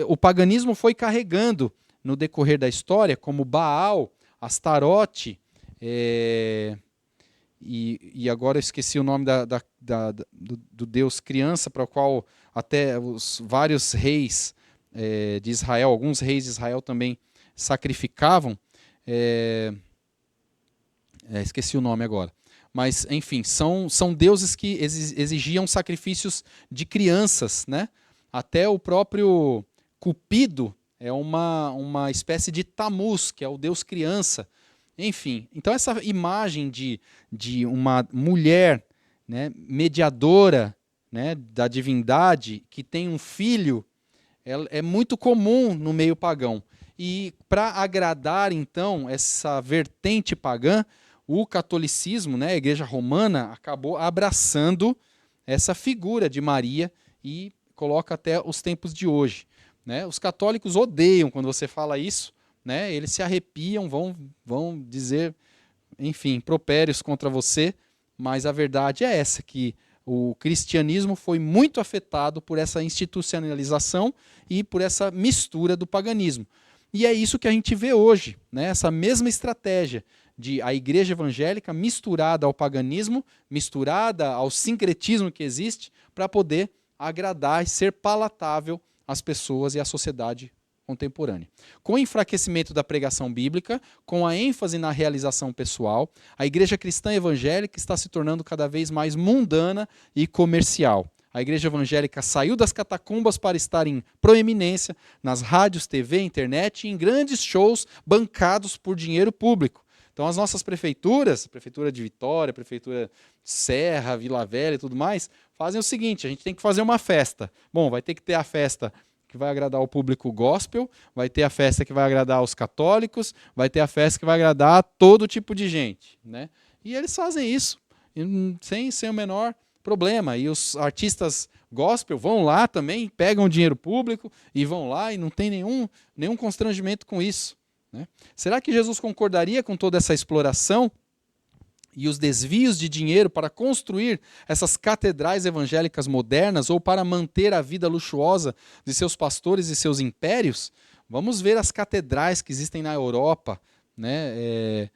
o paganismo foi carregando no decorrer da história, como Baal, Astarote, e agora eu esqueci o nome do deus criança, para o qual até os vários reis de Israel, alguns reis de Israel também sacrificavam. Esqueci o nome agora. Mas, enfim, são deuses que exigiam sacrifícios de crianças, né? Até o próprio Cupido é uma espécie de Tamuz, que é o deus criança. Enfim, então essa imagem de uma mulher, né, mediadora, né, da divindade, que tem um filho, é muito comum no meio pagão. E para agradar, então, essa vertente pagã, o catolicismo, né, a igreja romana, acabou abraçando essa figura de Maria e coloca até os tempos de hoje, né? Os católicos odeiam quando você fala isso, né? Eles se arrepiam, vão dizer, enfim, impropérios contra você, mas a verdade é essa, que o cristianismo foi muito afetado por essa institucionalização e por essa mistura do paganismo. E é isso que a gente vê hoje, né? Essa mesma estratégia de a igreja evangélica misturada ao paganismo, misturada ao sincretismo que existe, para poder agradar e ser palatável às pessoas e à sociedade contemporânea. Com o enfraquecimento da pregação bíblica, com a ênfase na realização pessoal, a igreja cristã evangélica está se tornando cada vez mais mundana e comercial. A igreja evangélica saiu das catacumbas para estar em proeminência nas rádios, TV, internet e em grandes shows bancados por dinheiro público. Então as nossas prefeituras, Prefeitura de Vitória, Prefeitura de Serra, Vila Velha e tudo mais, fazem o seguinte: a gente tem que fazer uma festa. Bom, vai ter que ter a festa que vai agradar o público gospel, vai ter a festa que vai agradar os católicos, vai ter a festa que vai agradar a todo tipo de gente, né? E eles fazem isso sem o menor problema. E os artistas gospel vão lá também, pegam dinheiro público e vão lá e não tem nenhum constrangimento com isso, né? Será que Jesus concordaria com toda essa exploração e os desvios de dinheiro para construir essas catedrais evangélicas modernas ou para manter a vida luxuosa de seus pastores e seus impérios? Vamos ver as catedrais que existem na Europa, né,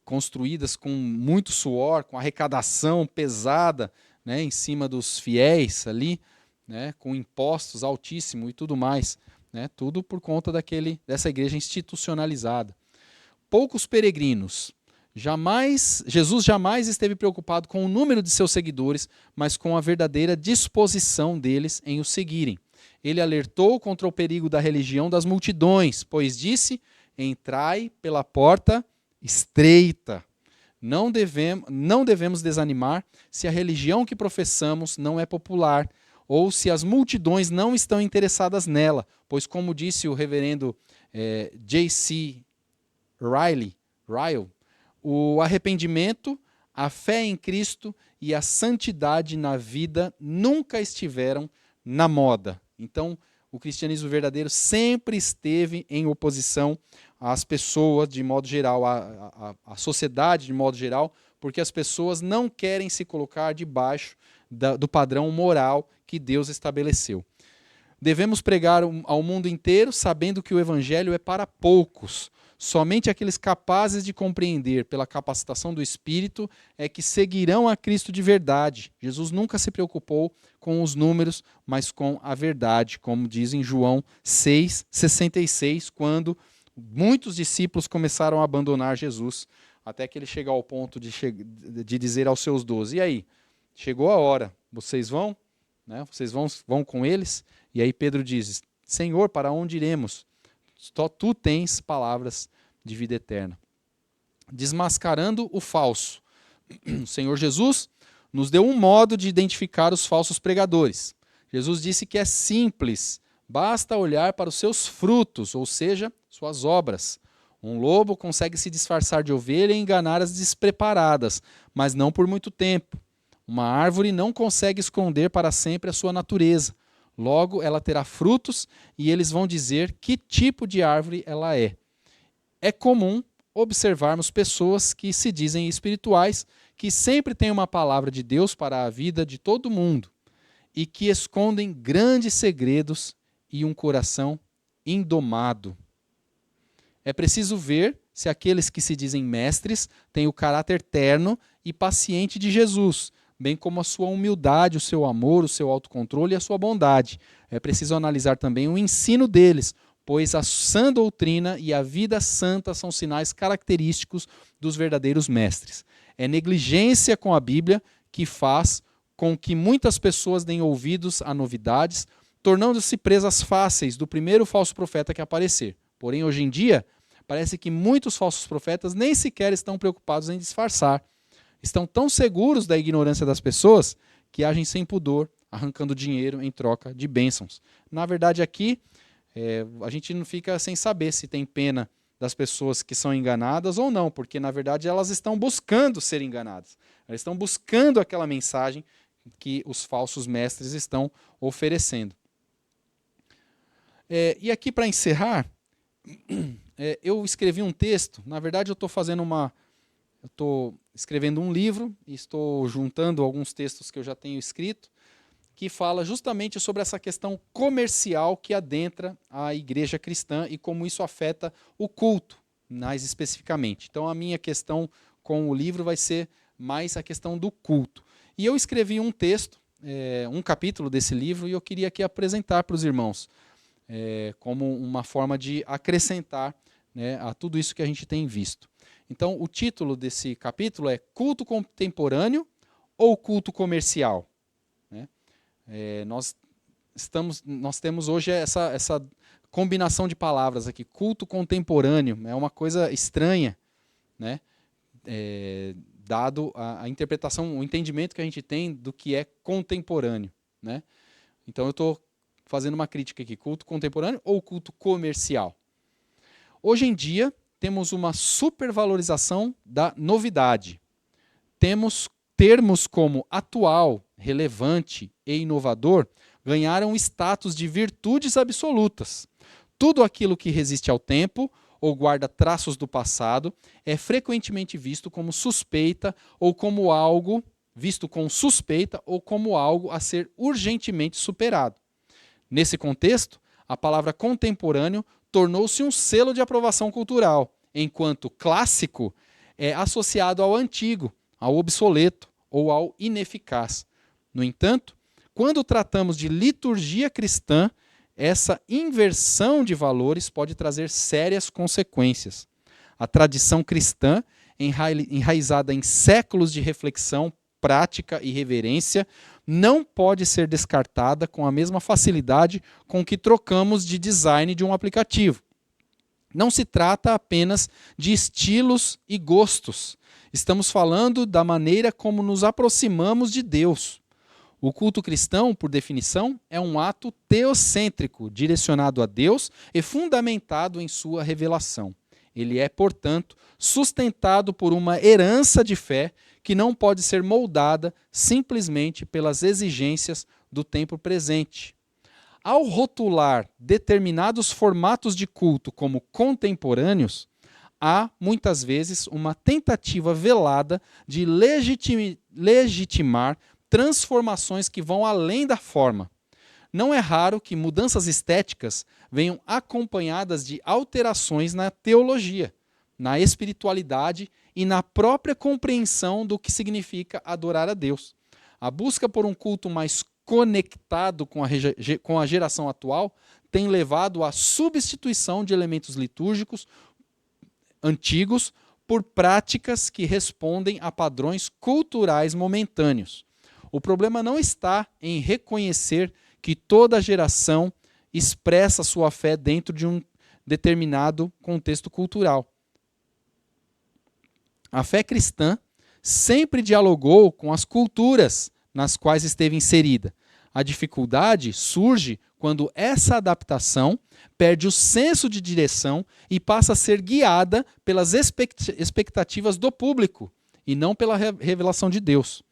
construídas com muito suor, com arrecadação pesada, né, em cima dos fiéis ali, né, com impostos altíssimos e tudo mais, né, tudo por conta dessa igreja institucionalizada. Poucos peregrinos. Jesus jamais esteve preocupado com o número de seus seguidores, mas com a verdadeira disposição deles em o seguirem. Ele alertou contra o perigo da religião das multidões, pois disse: entrai pela porta estreita. Não devemos desanimar se a religião que professamos não é popular ou se as multidões não estão interessadas nela, pois, como disse o reverendo J.C. Ryle, o arrependimento, a fé em Cristo e a santidade na vida nunca estiveram na moda. Então, o cristianismo verdadeiro sempre esteve em oposição às pessoas de modo geral, à sociedade de modo geral, porque as pessoas não querem se colocar debaixo do padrão moral que Deus estabeleceu. Devemos pregar ao mundo inteiro, sabendo que o evangelho é para poucos. Somente aqueles capazes de compreender pela capacitação do Espírito é que seguirão a Cristo de verdade. Jesus nunca se preocupou com os números, mas com a verdade, como diz em João 6,66, quando muitos discípulos começaram a abandonar Jesus, até que ele chega ao ponto de dizer aos seus 12, e aí, chegou a hora, vocês vão? Né? Vocês vão com eles? E aí Pedro diz, Senhor, para onde iremos? Só tu tens palavras de vida eterna. Desmascarando o falso. O Senhor Jesus nos deu um modo de identificar os falsos pregadores. Jesus disse que é simples, basta olhar para os seus frutos, ou seja, suas obras. Um lobo consegue se disfarçar de ovelha e enganar as despreparadas, mas não por muito tempo. Uma árvore não consegue esconder para sempre a sua natureza. Logo, ela terá frutos e eles vão dizer que tipo de árvore ela é. É comum observarmos pessoas que se dizem espirituais, que sempre têm uma palavra de Deus para a vida de todo mundo e que escondem grandes segredos e um coração indomado. É preciso ver se aqueles que se dizem mestres têm o caráter terno e paciente de Jesus, bem como a sua humildade, o seu amor, o seu autocontrole e a sua bondade. É preciso analisar também o ensino deles, pois a sã doutrina e a vida santa são sinais característicos dos verdadeiros mestres. É negligência com a Bíblia que faz com que muitas pessoas deem ouvidos a novidades, tornando-se presas fáceis do primeiro falso profeta que aparecer. Porém, hoje em dia, parece que muitos falsos profetas nem sequer estão preocupados em disfarçar. Estão tão seguros da ignorância das pessoas que agem sem pudor, arrancando dinheiro em troca de bênçãos. Na verdade, aqui, a gente não fica sem saber se tem pena das pessoas que são enganadas ou não, porque, na verdade, elas estão buscando ser enganadas. Elas estão buscando aquela mensagem que os falsos mestres estão oferecendo. E aqui, para encerrar, eu escrevi um texto. Na verdade, eu estou escrevendo um livro e estou juntando alguns textos que eu já tenho escrito, que fala justamente sobre essa questão comercial que adentra a igreja cristã e como isso afeta o culto, mais especificamente. Então, a minha questão com o livro vai ser mais a questão do culto. E eu escrevi um texto, um capítulo desse livro, e eu queria aqui apresentar para os irmãos, como uma forma de acrescentar, né, a tudo isso que a gente tem visto. Então, o título desse capítulo é Culto Contemporâneo ou Culto Comercial? Né? Nós temos hoje essa combinação de palavras aqui, culto contemporâneo, é uma coisa estranha, né? Dado a interpretação, o entendimento que a gente tem do que é contemporâneo. Né? Então, eu estou fazendo uma crítica aqui, culto contemporâneo ou culto comercial? Hoje em dia, temos uma supervalorização da novidade. Temos termos como atual, relevante e inovador ganharam status de virtudes absolutas. Tudo aquilo que resiste ao tempo ou guarda traços do passado é frequentemente visto como suspeita ou como algo visto com suspeita ou como algo a ser urgentemente superado. Nesse contexto, a palavra contemporâneo tornou-se um selo de aprovação cultural, enquanto clássico é associado ao antigo, ao obsoleto ou ao ineficaz. No entanto, quando tratamos de liturgia cristã, essa inversão de valores pode trazer sérias consequências. A tradição cristã, enraizada em séculos de reflexão, prática e reverência, não pode ser descartada com a mesma facilidade com que trocamos de design de um aplicativo. Não se trata apenas de estilos e gostos. Estamos falando da maneira como nos aproximamos de Deus. O culto cristão, por definição, é um ato teocêntrico, direcionado a Deus e fundamentado em sua revelação. Ele é, portanto, sustentado por uma herança de fé que não pode ser moldada simplesmente pelas exigências do tempo presente. Ao rotular determinados formatos de culto como contemporâneos, há, muitas vezes, uma tentativa velada de legitimar transformações que vão além da forma. Não é raro que mudanças estéticas venham acompanhadas de alterações na teologia, na espiritualidade e na própria compreensão do que significa adorar a Deus. A busca por um culto mais conectado com a geração atual tem levado à substituição de elementos litúrgicos antigos por práticas que respondem a padrões culturais momentâneos. O problema não está em reconhecer que toda geração expressa sua fé dentro de um determinado contexto cultural. A fé cristã sempre dialogou com as culturas nas quais esteve inserida. A dificuldade surge quando essa adaptação perde o senso de direção e passa a ser guiada pelas expectativas do público e não pela revelação de Deus.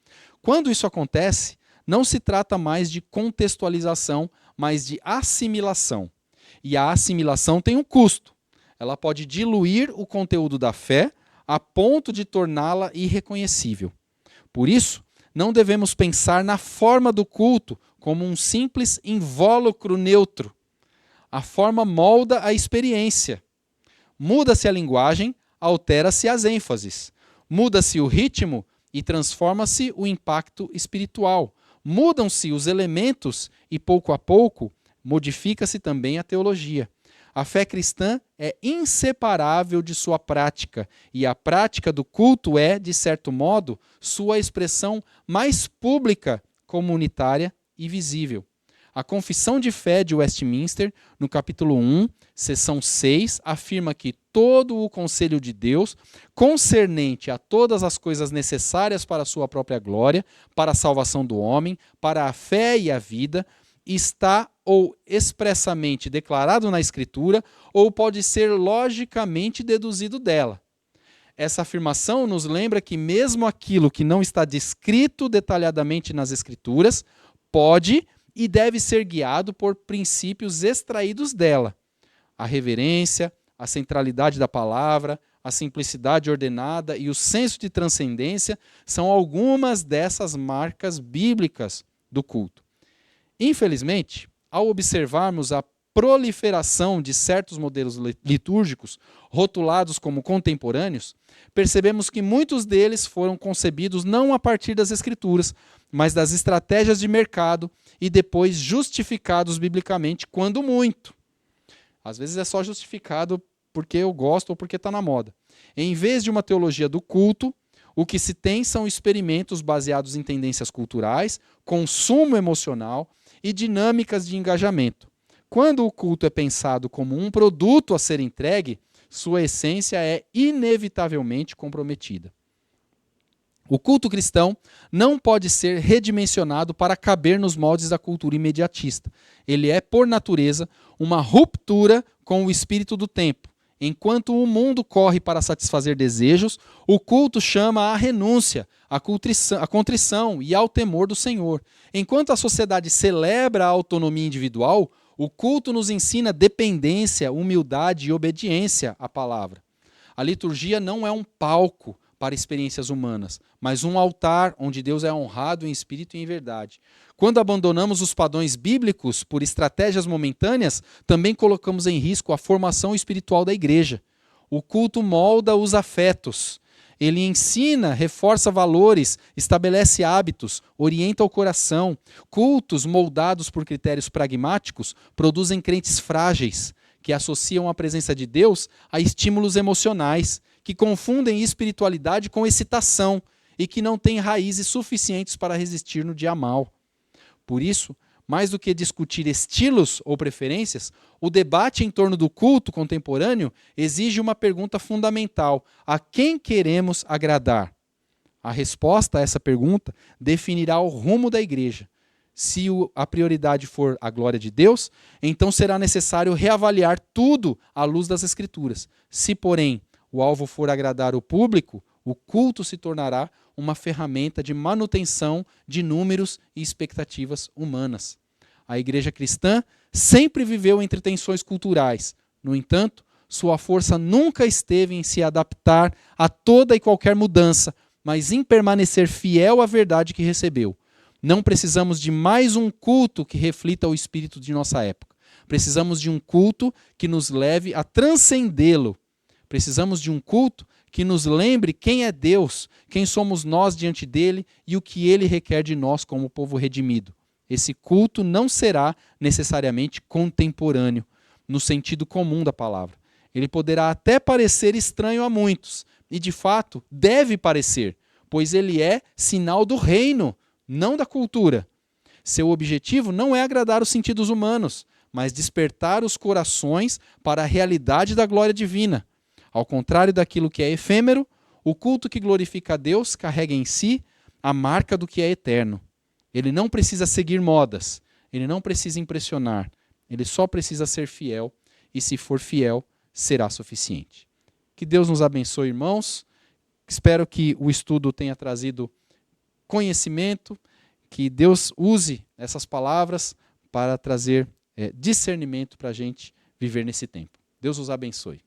Quando isso acontece, não se trata mais de contextualização, mas de assimilação. E a assimilação tem um custo. Ela pode diluir o conteúdo da fé a ponto de torná-la irreconhecível. Por isso, não devemos pensar na forma do culto como um simples invólucro neutro. A forma molda a experiência. Muda-se a linguagem, altera-se as ênfases. Muda-se o ritmo e transforma-se o impacto espiritual. Mudam-se os elementos e, pouco a pouco, modifica-se também a teologia. A fé cristã é inseparável de sua prática, e a prática do culto é, de certo modo, sua expressão mais pública, comunitária e visível. A Confissão de Fé de Westminster, no capítulo 1, seção 6, afirma que todo o conselho de Deus, concernente a todas as coisas necessárias para a sua própria glória, para a salvação do homem, para a fé e a vida, está ou expressamente declarado na Escritura, ou pode ser logicamente deduzido dela. Essa afirmação nos lembra que mesmo aquilo que não está descrito detalhadamente nas Escrituras, pode e deve ser guiado por princípios extraídos dela. A reverência, a centralidade da palavra, a simplicidade ordenada e o senso de transcendência são algumas dessas marcas bíblicas do culto. Infelizmente, ao observarmos a proliferação de certos modelos litúrgicos rotulados como contemporâneos, percebemos que muitos deles foram concebidos não a partir das Escrituras, mas das estratégias de mercado e depois justificados biblicamente, quando muito. Às vezes é só justificado porque eu gosto ou porque está na moda. Em vez de uma teologia do culto, o que se tem são experimentos baseados em tendências culturais, consumo emocional e dinâmicas de engajamento. Quando o culto é pensado como um produto a ser entregue, sua essência é inevitavelmente comprometida. O culto cristão não pode ser redimensionado para caber nos moldes da cultura imediatista. Ele é, por natureza, uma ruptura com o espírito do tempo. Enquanto o mundo corre para satisfazer desejos, o culto chama à renúncia, à contrição e ao temor do Senhor. Enquanto a sociedade celebra a autonomia individual, o culto nos ensina dependência, humildade e obediência à palavra. A liturgia não é um palco para experiências humanas, mas um altar onde Deus é honrado em espírito e em verdade. Quando abandonamos os padrões bíblicos por estratégias momentâneas, também colocamos em risco a formação espiritual da igreja. O culto molda os afetos. Ele ensina, reforça valores, estabelece hábitos, orienta o coração. Cultos moldados por critérios pragmáticos produzem crentes frágeis, que associam a presença de Deus a estímulos emocionais, que confundem espiritualidade com excitação e que não têm raízes suficientes para resistir no dia mau. Por isso, Mais do que discutir estilos ou preferências, o debate em torno do culto contemporâneo exige uma pergunta fundamental: a quem queremos agradar? A resposta a essa pergunta definirá o rumo da igreja. Se a prioridade for a glória de Deus, então será necessário reavaliar tudo à luz das Escrituras. Se, porém, o alvo for agradar o público, o culto se tornará uma ferramenta de manutenção de números e expectativas humanas. A igreja cristã sempre viveu entre tensões culturais. No entanto, sua força nunca esteve em se adaptar a toda e qualquer mudança, mas em permanecer fiel à verdade que recebeu. Não precisamos de mais um culto que reflita o espírito de nossa época. Precisamos de um culto que nos leve a transcendê-lo. Precisamos de um culto que nos lembre quem é Deus, quem somos nós diante dele e o que ele requer de nós como povo redimido. Esse culto não será necessariamente contemporâneo, no sentido comum da palavra. Ele poderá até parecer estranho a muitos, e de fato deve parecer, pois ele é sinal do reino, não da cultura. Seu objetivo não é agradar os sentidos humanos, mas despertar os corações para a realidade da glória divina. Ao contrário daquilo que é efêmero, o culto que glorifica a Deus carrega em si a marca do que é eterno. Ele não precisa seguir modas, ele não precisa impressionar, ele só precisa ser fiel, e se for fiel, será suficiente. Que Deus nos abençoe, irmãos. Espero que o estudo tenha trazido conhecimento, que Deus use essas palavras para trazer discernimento para a gente viver nesse tempo. Deus os abençoe.